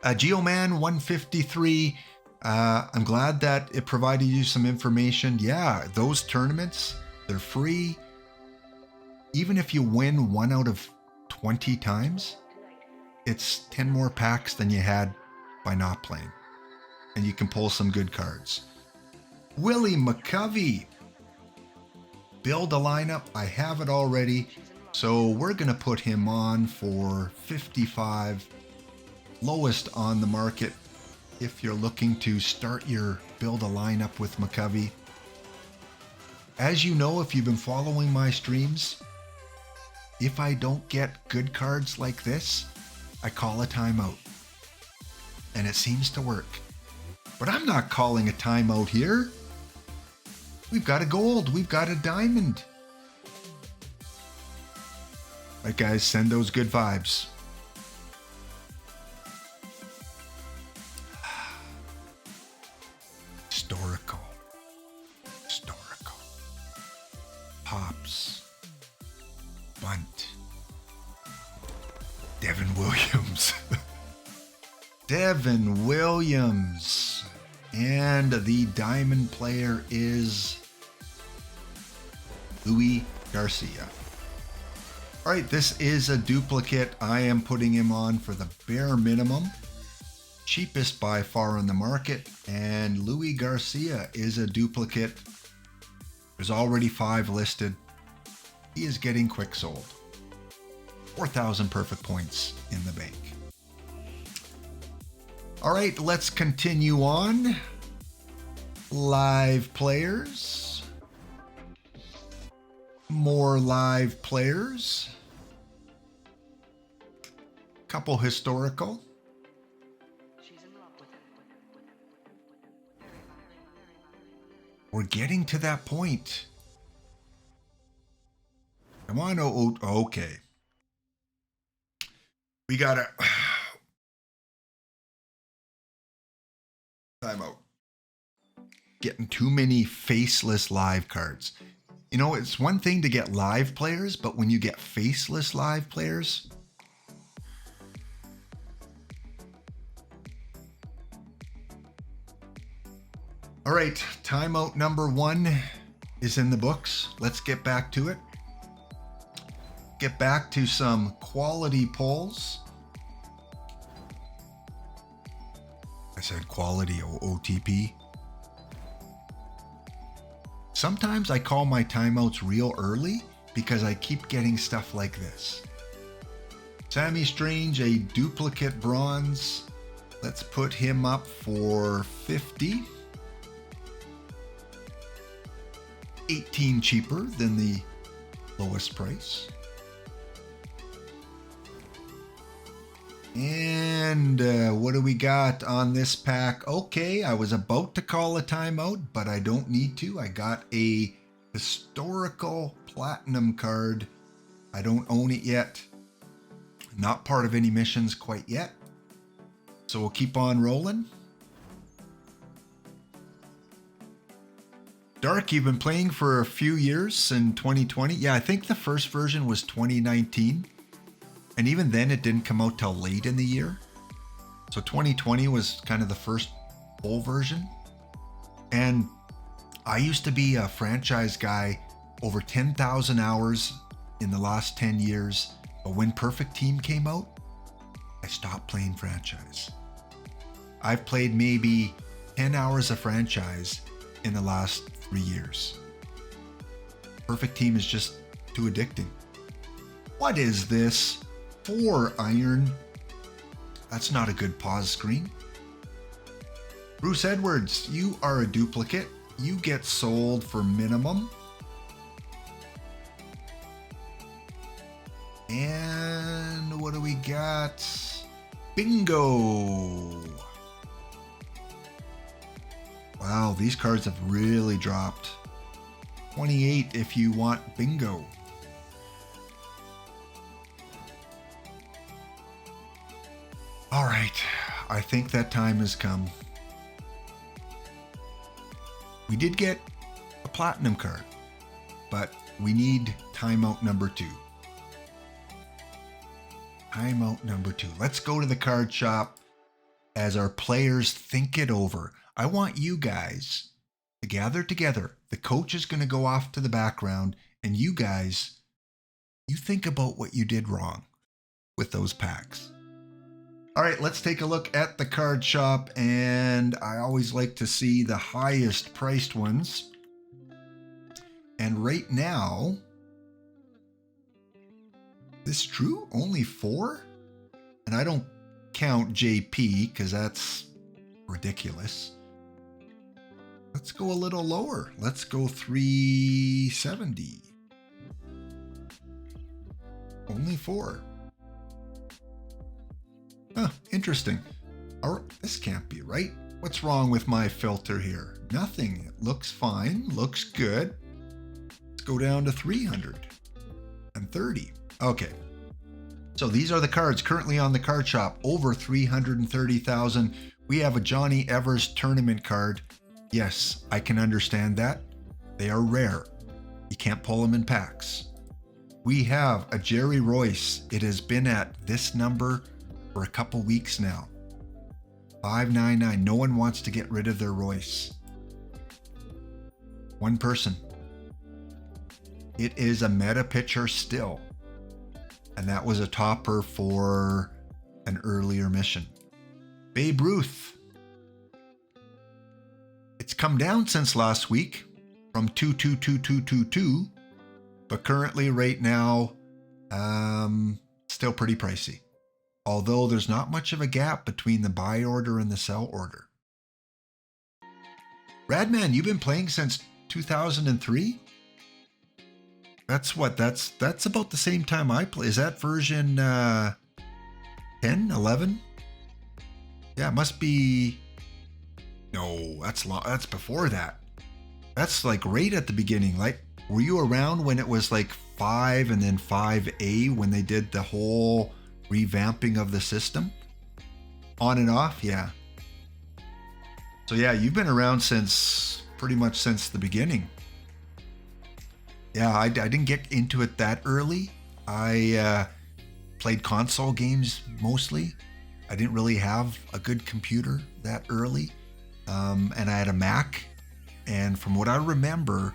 Geoman 153, I'm glad that it provided you some information. Yeah, those tournaments, they're free. Even if you win 1 out of 20 times, it's 10 more packs than you had by not playing. And you can pull some good cards. Willie McCovey. Build a lineup. I have it already. So we're going to put him on for 55. Lowest on the market if you're looking to start your build a lineup with McCovey. As you know, if you've been following my streams, if I don't get good cards like this, I call a timeout. And it seems to work. But I'm not calling a timeout here. We've got a gold. We've got a diamond. All right, guys, send those good vibes. Historical. Pops. Bunt. Devin Williams. Devin Williams. And the diamond player is Louis Garcia. All right, this is a duplicate. I am putting him on for the bare minimum. Cheapest by far on the market. And Louis Garcia is a duplicate. There's already 5 listed. He is getting quick sold. 4,000 perfect points in the bank. All right, let's continue on. Live players. More live players. Couple historical. We're getting to that point. Come on, okay. We gotta... Time out. Getting too many faceless live cards. You know, it's one thing to get live players, but when you get faceless live players... All right, timeout number 1 is in the books. Let's get back to it. Get back to some quality polls. I said quality OOTP. Sometimes I call my timeouts real early because I keep getting stuff like this. Sammy Strange, a duplicate bronze. Let's put him up for 50. 18 cheaper than the lowest price. And what do we got on this pack? Okay, I was about to call a timeout, but I don't need to. I got a historical platinum card. I don't own it yet. Not part of any missions quite yet. So we'll keep on rolling. Dark, you've been playing for a few years in 2020. Yeah, I think the first version was 2019. And even then it didn't come out till late in the year. So 2020 was kind of the first full version. And I used to be a franchise guy, over 10,000 hours in the last 10 years. But when Perfect Team came out, I stopped playing franchise. I've played maybe 10 hours of franchise in the last 3 years. Perfect Team is just too addicting. What is this? 4 iron. That's not a good pause screen. Bruce Edwards, you are a duplicate. You get sold for minimum. And what do we got? Bingo. Wow, these cards have really dropped. 28 if you want bingo. All right, I think that time has come. We did get a platinum card, but we need timeout number 2. Timeout number 2. Let's go to the card shop as our players think it over. I want you guys to gather together. The coach is going to go off to the background, and you guys, you think about what you did wrong with those packs. All right, let's take a look at the card shop, and I always like to see the highest priced ones. And right now, this true? Only 4? And I don't count JP because that's ridiculous. Let's go a little lower. Let's go 370. Only 4. Huh, interesting. This can't be right. What's wrong with my filter here? Nothing. It looks fine. Looks good. Let's go down to 330. Okay. So these are the cards currently on the card shop. Over 330,000. We have a Johnny Evers tournament card. Yes, I can understand that. They are rare. You can't pull them in packs. We have a Jerry Royce. It has been at this number for a couple weeks now. $5.99. No one wants to get rid of their Royce. One person. It is a meta pitcher still. And that was a topper for an earlier mission. Babe Ruth. It's come down since last week from 22222, but currently right now, still pretty pricey. Although there's not much of a gap between the buy order and the sell order. Radman, you've been playing since 2003? That's what? That's about the same time I play. Is that version 10, 11? Yeah, it must be. No, that's before that. That's like right at the beginning. Like, were you around when it was like 5 and then 5A when they did the whole revamping of the system? On and off, yeah. So yeah, you've been around since pretty much since the beginning. Yeah, I didn't get into it that early. I played console games mostly. I didn't really have a good computer that early. And I had a Mac. And from what I remember,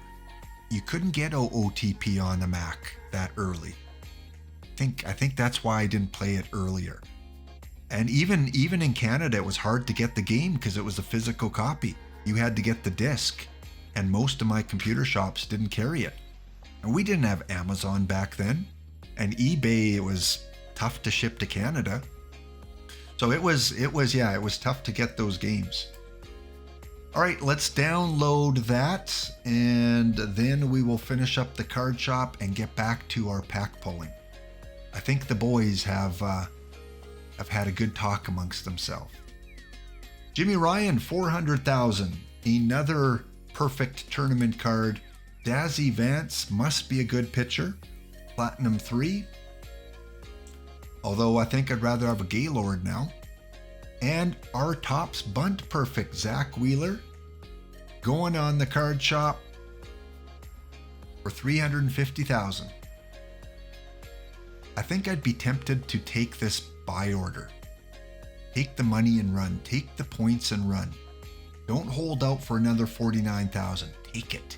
you couldn't get OOTP on the Mac that early. I think that's why I didn't play it earlier. And even in Canada, it was hard to get the game because it was a physical copy. You had to get the disc. and most of my computer shops didn't carry it. And we didn't have Amazon back then, and eBay, it was tough to ship to Canada. So it was tough to get those games. All right, let's download that, and then we will finish up the card shop and get back to our pack pulling. I think the boys have had a good talk amongst themselves. Jimmy Ryan, 400,000. Another perfect tournament card. Dazzy Vance must be a good pitcher. Platinum 3. Although I think I'd rather have a Gaylord now. And our Topps Bunt Perfect, Zach Wheeler, going on the card shop for 350,000. I think I'd be tempted to take this buy order. Take the money and run. Take the points and run. Don't hold out for another 49,000. Take it.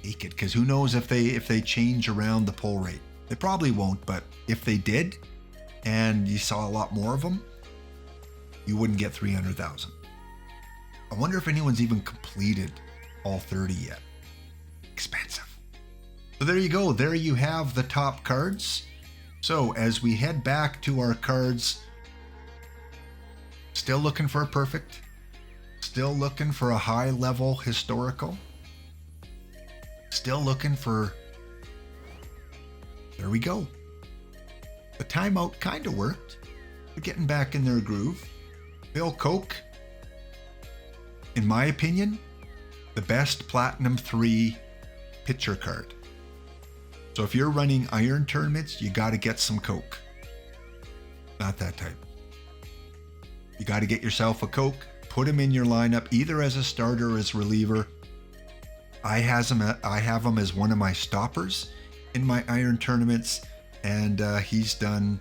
Take it, because who knows if they change around the pull rate. They probably won't, but if they did, and you saw a lot more of them, you wouldn't get 300,000. I wonder if anyone's even completed all 30 yet. Expensive. So there you go. There you have the top cards. So as we head back to our cards, still looking for a perfect. Still looking for a high level historical. Still looking for... There we go. The timeout kind of worked. They're getting back in their groove. Bill Koch, in my opinion, the best Platinum 3 pitcher card. So if you're running iron tournaments, you got to get some Koch. Not that type. You got to get yourself a Koch, put him in your lineup either as a starter or as reliever. I have him as one of my stoppers in my iron tournaments, and he's done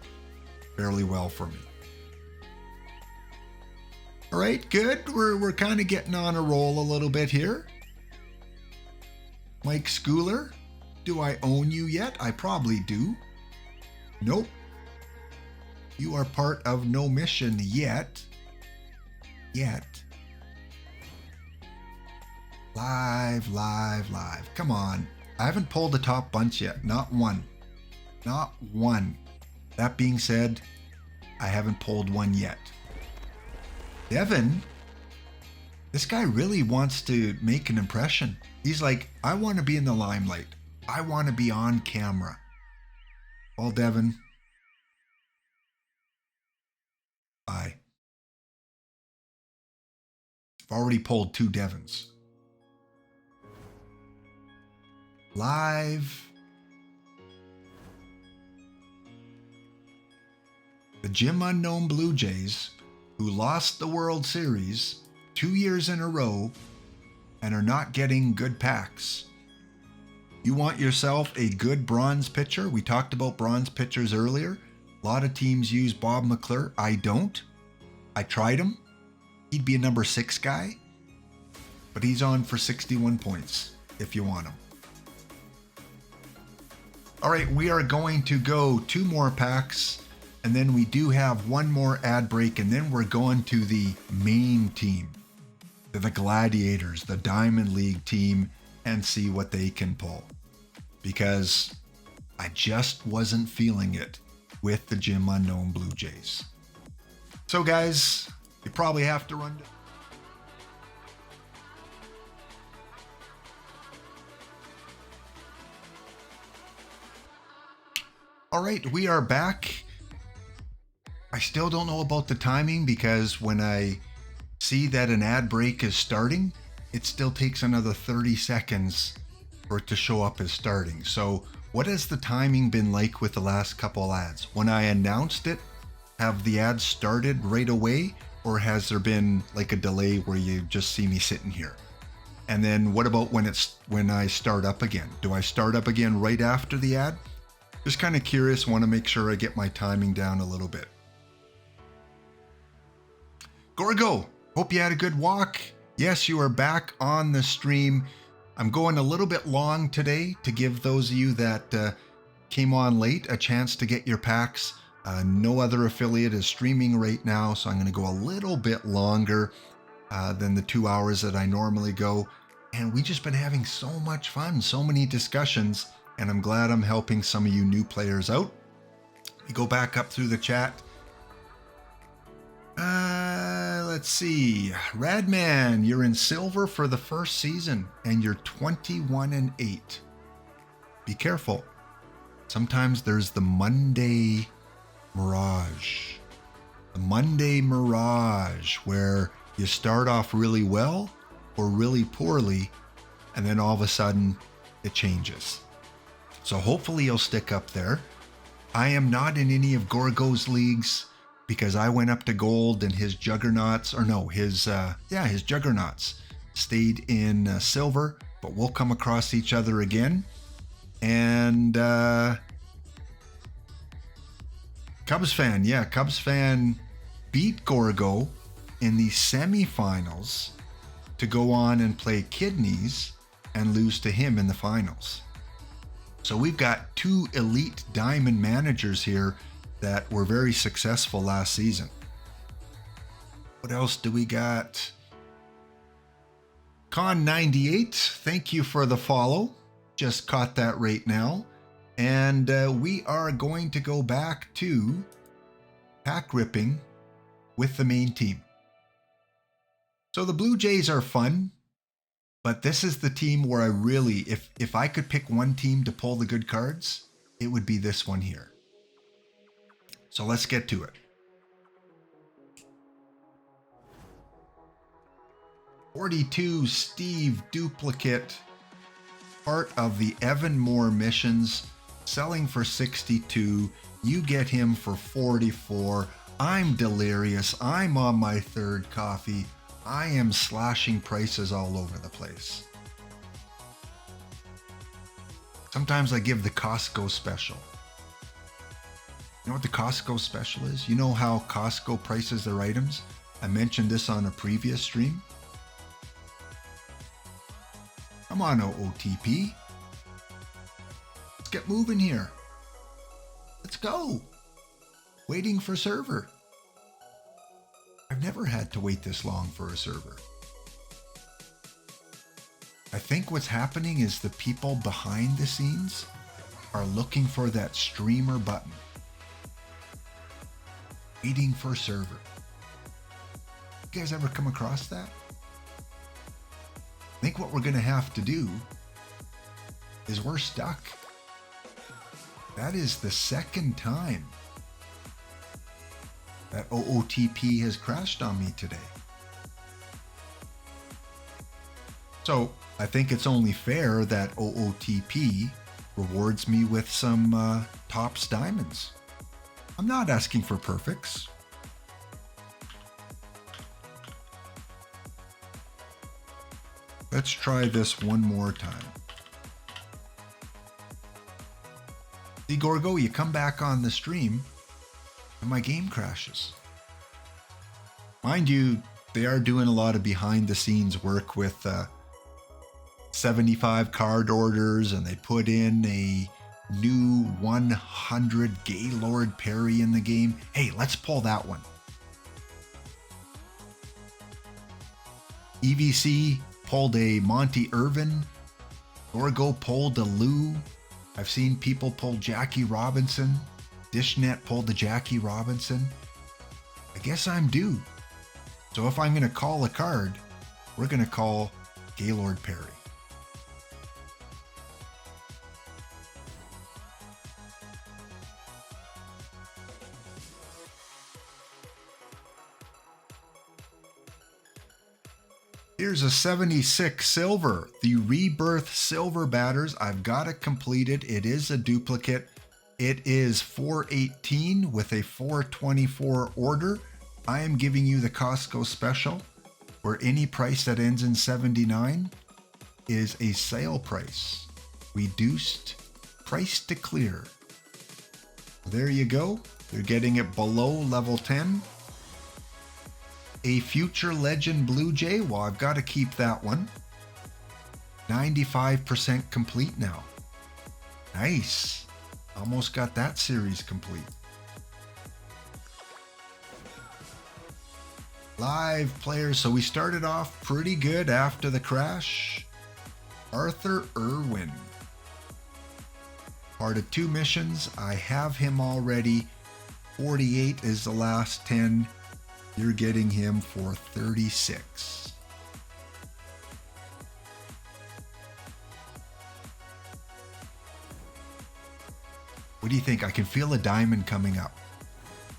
fairly well for me. All right, good. We're kind of getting on a roll a little bit here. Mike Schooler, do I own you yet? I probably do. Nope. You are part of no mission yet. Live. Come on. I haven't pulled the top bunch yet. Not one. That being said, I haven't pulled one yet. Devin, this guy really wants to make an impression. He's like, I want to be in the limelight. I want to be on camera. Well, Devin, bye. I've already pulled 2 Devins. Live. The Jim Unknown Blue Jays, who lost the World Series 2 years in a row and are not getting good packs. You want yourself a good bronze pitcher? We talked about bronze pitchers earlier. A lot of teams use Bob McClure. I don't. I tried him. He'd be a number 6 guy, but he's on for 61 points if you want him. All right, we are going to go 2 more packs, and then we do have 1 more ad break, and then we're going to the main team, the Gladiators, the Diamond League team, and see what they can pull. Because I just wasn't feeling it with the Jim Unknown Blue Jays. So guys, you probably have to run. All right, we are back. I still don't know about the timing because when I see that an ad break is starting, it still takes another 30 seconds for it to show up as starting. So what has the timing been like with the last couple ads? When I announced it, have the ads started right away, or has there been like a delay where you just see me sitting here? And then what about when I start up again? Do I start up again right after the ad? Just kind of curious, want to make sure I get my timing down a little bit. Gorgo, hope you had a good walk. Yes, you are back on the stream. I'm going a little bit long today to give those of you that came on late a chance to get your packs. No other affiliate is streaming right now, so I'm going to go a little bit longer than the 2 hours that I normally go. And we just been having so much fun, so many discussions, and I'm glad I'm helping some of you new players out. We go back up through the chat. Let's see. Radman, you're in silver for the first season, and you're 21-8. Be careful. Sometimes there's the Monday Mirage. The Monday Mirage, where you start off really well or really poorly, and then all of a sudden it changes. So hopefully you'll stick up there. I am not in any of Gorgo's leagues because I went up to gold and his juggernauts, or no, his juggernauts stayed in silver, but we'll come across each other again. And Cubs fan beat Gorgo in the semifinals to go on and play Kidneys and lose to him in the finals. So we've got two elite diamond managers here that were very successful last season. What else do we got? Con98, thank you for the follow. Just caught that right now. And we are going to go back to pack ripping with the main team. So the Blue Jays are fun, but this is the team where I really, if I could pick one team to pull the good cards, it would be this one here. So let's get to it. $42 Steve duplicate, part of the Evan Moore missions, selling for $62. You get him for $44. I'm delirious. I'm on my third coffee. I am slashing prices all over the place. Sometimes I give the Costco special. You know what the Costco special is? You know how Costco prices their items? I mentioned this on a previous stream. Come on, OOTP. Let's get moving here. Let's go. Waiting for server. I've never had to wait this long for a server. I think what's happening is the people behind the scenes are looking for that streamer button. Waiting for server. You guys ever come across that? I think what we're going to have to do is we're stuck. That is the second time that OOTP has crashed on me today. So I think it's only fair that OOTP rewards me with some Topps diamonds. I'm not asking for perfects. Let's try this one more time. See, Gorgo, you come back on the stream and my game crashes. Mind you, they are doing a lot of behind the scenes work with 75 card orders, and they put in a new 100 Gaylord Perry in the game. Hey, let's pull that one. EVC pulled a Monty Irvin. Gorgo pulled a Lou. I've seen people pull Jackie Robinson. Dishnet pulled the Jackie Robinson. I guess I'm due. So if I'm going to call a card, we're going to call Gaylord Perry. Here's a 76 silver, the Rebirth Silver Batters. I've got it completed. It is a duplicate. It is 418 with a 424 order. I am giving you the Costco special, where any price that ends in 79 is a sale price. Reduced price to clear. There you go. You're getting it below level 10. A future legend Blue Jay. Well, I've got to keep that one. 95% complete now. Nice. Almost got that series complete. Live players. So we started off pretty good after the crash. Arthur Irwin. Part of 2 missions. I have him already. 48 is the last 10. You're getting him for 36. What do you think? I can feel a diamond coming up.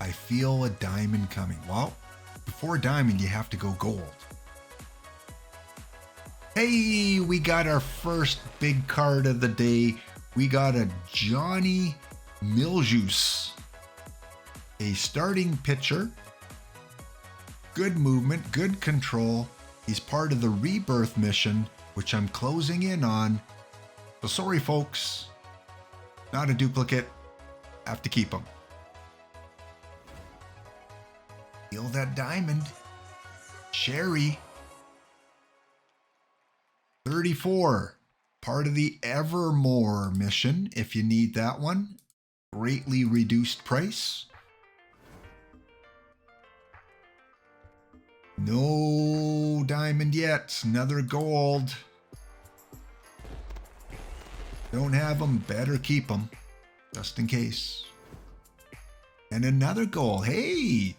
I feel a diamond coming. Well, before diamond, you have to go gold. Hey, we got our first big card of the day. We got a Johnny Miljuice, a starting pitcher. Good movement, good control. He's part of the rebirth mission, which I'm closing in on. So sorry, folks. Not a duplicate. Have to keep him. Feel that diamond. Sherry. 34. Part of the Evermore mission, if you need that one. Greatly reduced price. No diamond yet. Another gold. Don't have them. Better keep them. Just in case. And another gold. Hey!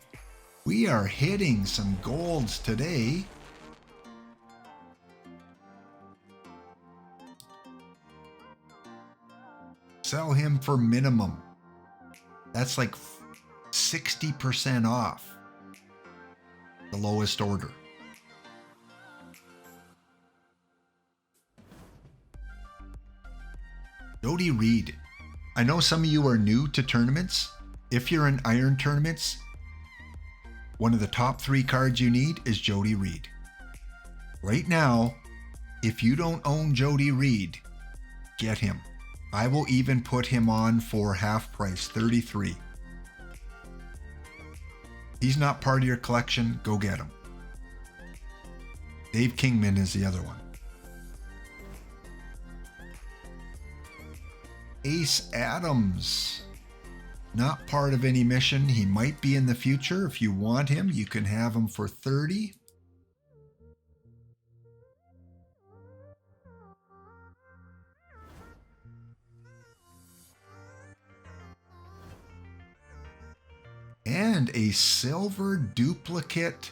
We are hitting some golds today. Sell him for minimum. That's like 60% off the lowest order. Jody Reed. I know some of you are new to tournaments. If you're in Iron tournaments, one of the top 3 cards you need is Jody Reed. Right now, if you don't own Jody Reed, get him. I will even put him on for half price, 33. He's not part of your collection, go get him. Dave Kingman is the other one. Ace Adams. Not part of any mission. He might be in the future. If you want him, you can have him for 30. And a silver duplicate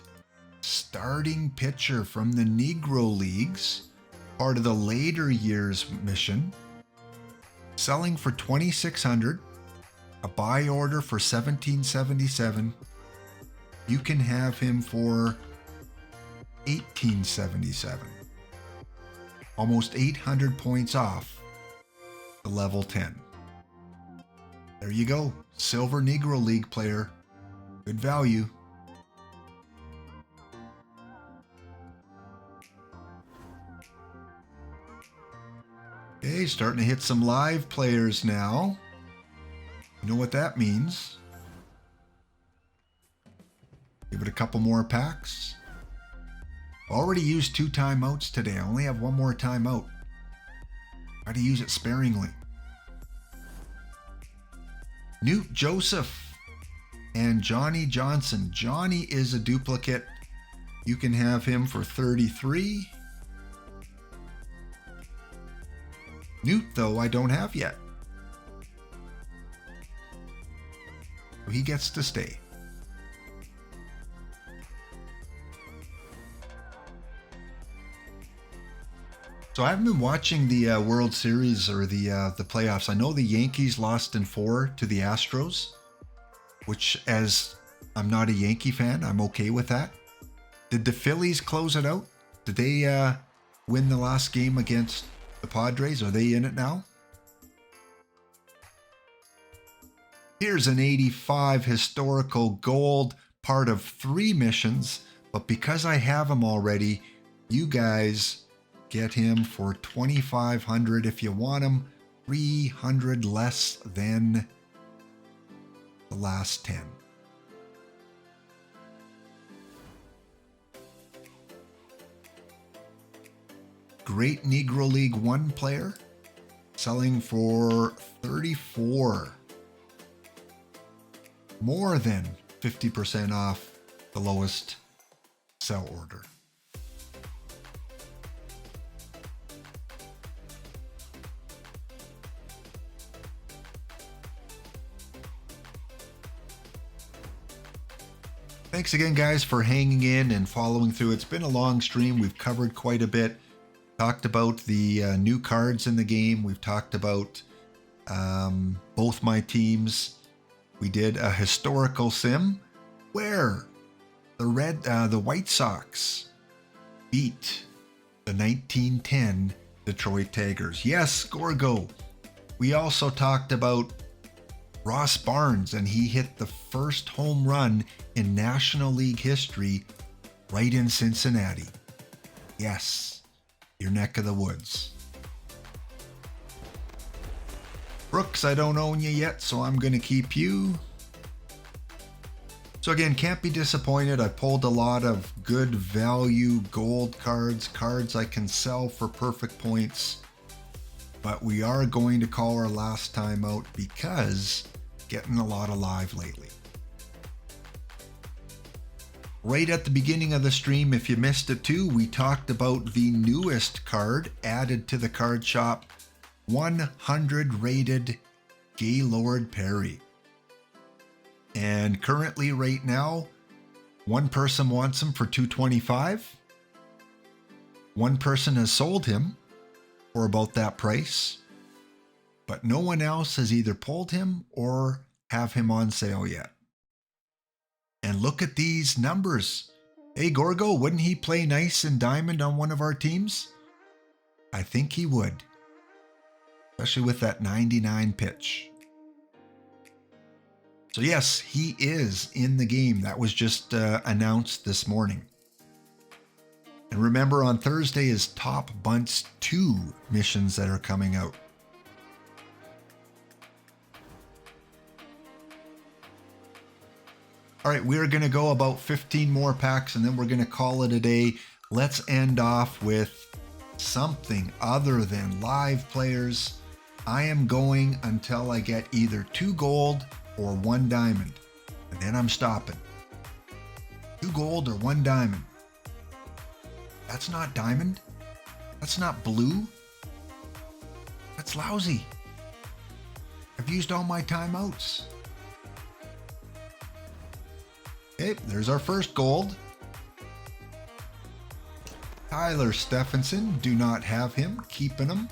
starting pitcher from the Negro Leagues, part of the later years mission, selling for $2,600, a buy order for $1,777. You can have him for $1,877. Almost 800 points off the level 10. There you go. Silver Negro League player. Good value. Okay, starting to hit some live players now. You know what that means. Give it a couple more packs. Already used 2 timeouts today. I only have 1 more timeout. Try to use it sparingly. Newt Joseph and Johnny Johnson. Johnny is a duplicate. You can have him for 33. Newt, though, I don't have yet. So he gets to stay. So I haven't been watching the World Series or the playoffs. I know the Yankees lost in 4 to the Astros, which, as I'm not a Yankee fan, I'm okay with that. Did the Phillies close it out? Did they win the last game against the Padres? Are they in it now? Here's an 85 historical gold, part of 3 missions, but because I have him already, you guys get him for $2,500 if you want him, 300 less than the last 10. Great Negro League 1 player, selling for 34. More than 50% off the lowest sell order. Thanks again, guys, for hanging in and following through. It's been a long stream. We've covered quite a bit. Talked about the new cards in the game. We've talked about both my teams. We did a historical sim where the White Sox beat the 1910 Detroit Tigers. Yes, Gorgo. We also talked about Ross Barnes, and he hit the first home run in National League history right in Cincinnati. Yes, your neck of the woods. Brooks, I don't own you yet, so I'm going to keep you. So again, can't be disappointed. I pulled a lot of good value gold cards I can sell for perfect points. But we are going to call our last time out because getting a lot of live lately. Right at the beginning of the stream, if you missed it too, we talked about the newest card added to the card shop, 100 rated Gaylord Perry. And currently right now, one person wants him for $225. One person has sold him for about that price, but no one else has either pulled him or have him on sale yet. And look at these numbers. Hey, Gorgo, wouldn't he play nice in Diamond on one of our teams? I think he would, especially with that 99 pitch. So yes, he is in the game. That was just announced this morning. And remember, on Thursday is Top Bunts 2 missions that are coming out. All right, we're going to go about 15 more packs and then we're going to call it a day. Let's end off with something other than live players. I am going until I get either 2 gold or 1 diamond, and then I'm stopping. 2 gold or 1 diamond. That's not diamond. That's not blue. That's lousy. I've used all my timeouts. Okay, there's our first gold. Tyler Stephenson, do not have him, keeping him.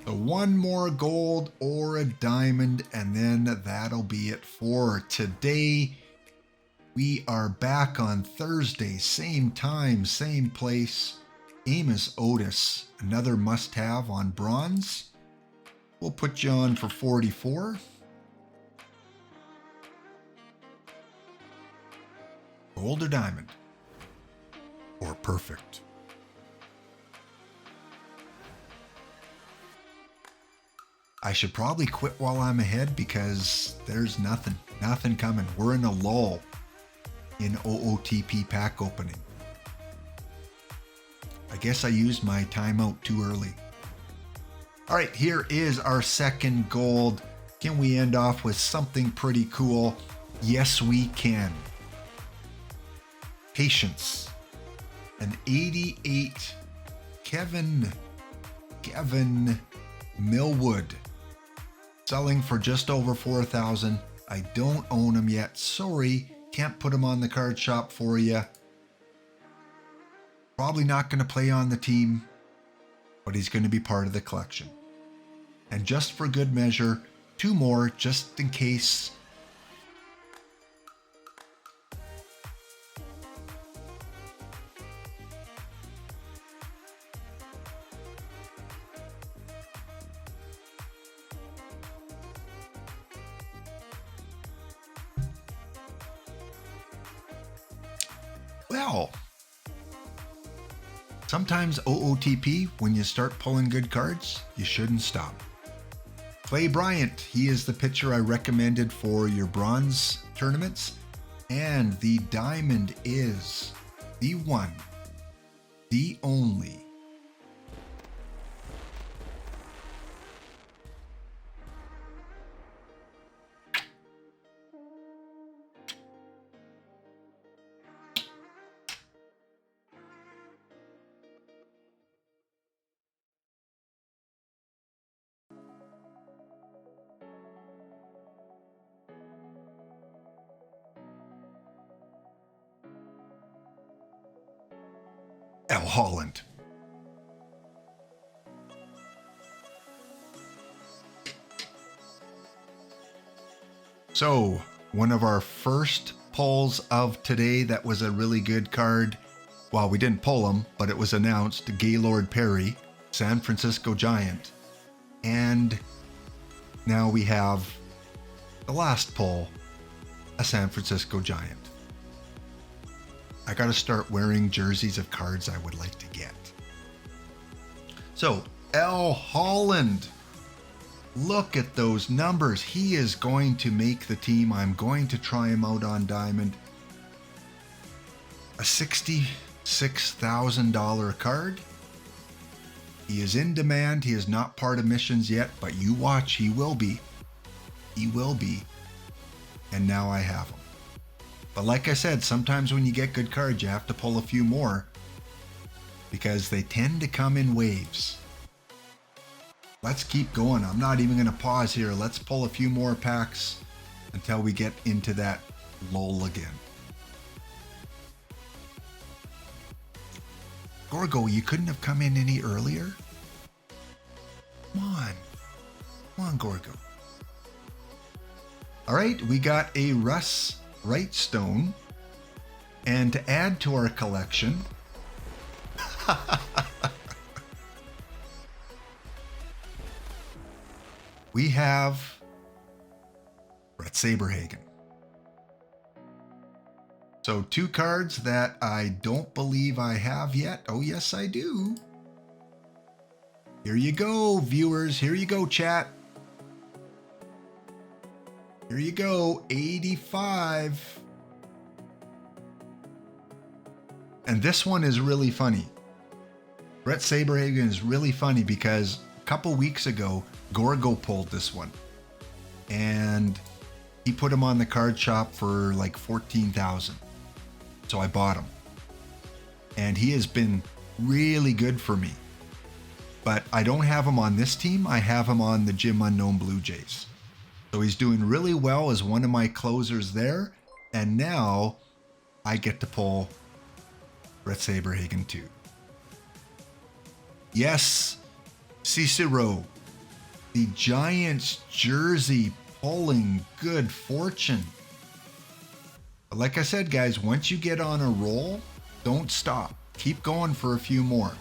So 1 more gold or a diamond, and then that'll be it for today. We are back on Thursday, same time, same place. Amos Otis, another must-have on bronze. We'll put you on for 44. Gold or diamond? Or perfect? I should probably quit while I'm ahead because there's nothing coming. We're in a lull in OOTP pack opening. I guess I used my timeout too early. All right, here is our second gold. Can we end off with something pretty cool? Yes, we can. Patience. An 88 Kevin Millwood. Selling for just over 4,000. I don't own him yet. Sorry, can't put him on the card shop for you. Probably not going to play on the team, but he's going to be part of the collection. And just for good measure, 2 more just in case. Well, sometimes OOTP, when you start pulling good cards, you shouldn't stop. Clay Bryant, he is the pitcher I recommended for your bronze tournaments. And the diamond is the one, the only. L. Holland. So, one of our first pulls of today, that was a really good card. Well, we didn't pull him, but it was announced. Gaylord Perry, San Francisco Giant. And now we have the last pull, a San Francisco Giant. I got to start wearing jerseys of cards I would like to get. So, L. Holland. Look at those numbers. He is going to make the team. I'm going to try him out on Diamond. A $66,000 card. He is in demand. He is not part of missions yet, but you watch, he will be. He will be. And now I have him. But like I said, sometimes when you get good cards, you have to pull a few more because they tend to come in waves. Let's keep going. I'm not even going to pause here. Let's pull a few more packs until we get into that lull again. Gorgo, you couldn't have come in any earlier? Come on. Come on, Gorgo. All right, we got a Russ Wrightstone. And to add to our collection, we have Brett Saberhagen. So 2 cards that I don't believe I have yet. Oh, yes, I do. Here you go, viewers. Here you go, chat. Here you go, 85. And this one is really funny. Brett Saberhagen is really funny because a couple weeks ago, Gorgo pulled this one. And he put him on the card shop for like $14,000. So I bought him. And he has been really good for me. But I don't have him on this team. I have him on the Jim Unknown Blue Jays. So he's doing really well as one of my closers there. And now I get to pull Brett Saberhagen too. Yes, Cicero. The Giants jersey pulling good fortune. But like I said, guys, once you get on a roll, don't stop. Keep going for a few more.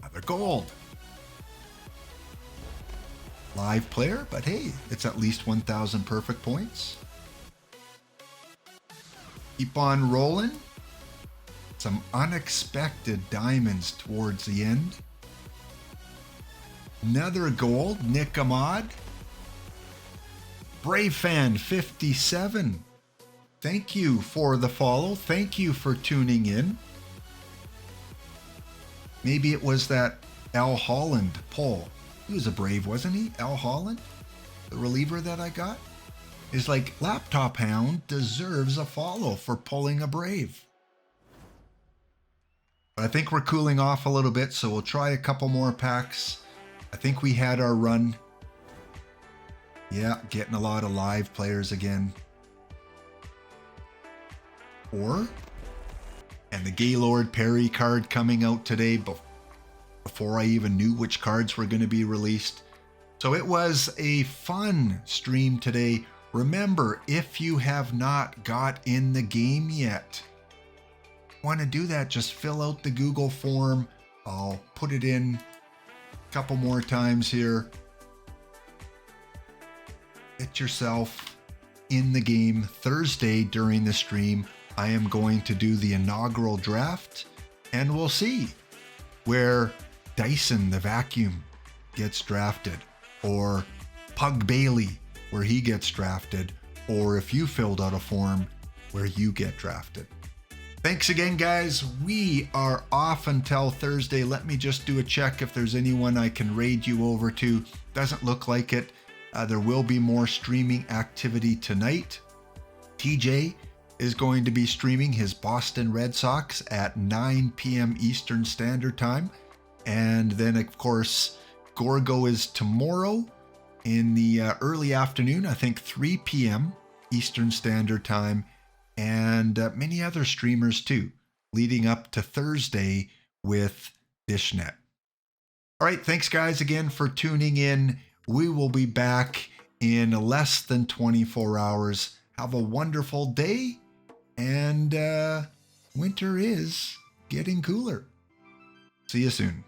Another gold. Live player, but hey, it's at least 1,000 perfect points. Keep on rolling. Some unexpected diamonds towards the end. Another gold, Nick Ahmad. Brave Fan 57. Thank you for the follow. Thank you for tuning in. Maybe it was that L. Holland pull. He was a Brave, wasn't he? L. Holland? The reliever that I got? Is like, Laptop Hound deserves a follow for pulling a Brave. But I think we're cooling off a little bit, so we'll try a couple more packs. I think we had our run. Yeah, getting a lot of live players again. And the Gaylord Perry card coming out today before I even knew which cards were going to be released. So it was a fun stream today. Remember, if you have not got in the game yet, want to do that, just fill out the Google form. I'll put it in a couple more times here. Get yourself in the game. Thursday during the stream, I am going to do the inaugural draft, and we'll see where Dyson the vacuum gets drafted, or Pug Bailey where he gets drafted, or if you filled out a form where you get drafted. Thanks again, guys. We are off until Thursday. Let me just do a check if there's anyone I can raid you over to. Doesn't look like it. There will be more streaming activity tonight. TJ is going to be streaming his Boston Red Sox at 9 p.m. Eastern Standard Time. And then, of course, Gorgo is tomorrow in the early afternoon, I think 3 p.m. Eastern Standard Time. And many other streamers too. leading up to Thursday with DishNet. All right, thanks guys again for tuning in. We will be back in less than 24 hours. Have a wonderful day, and winter is getting cooler. See you soon.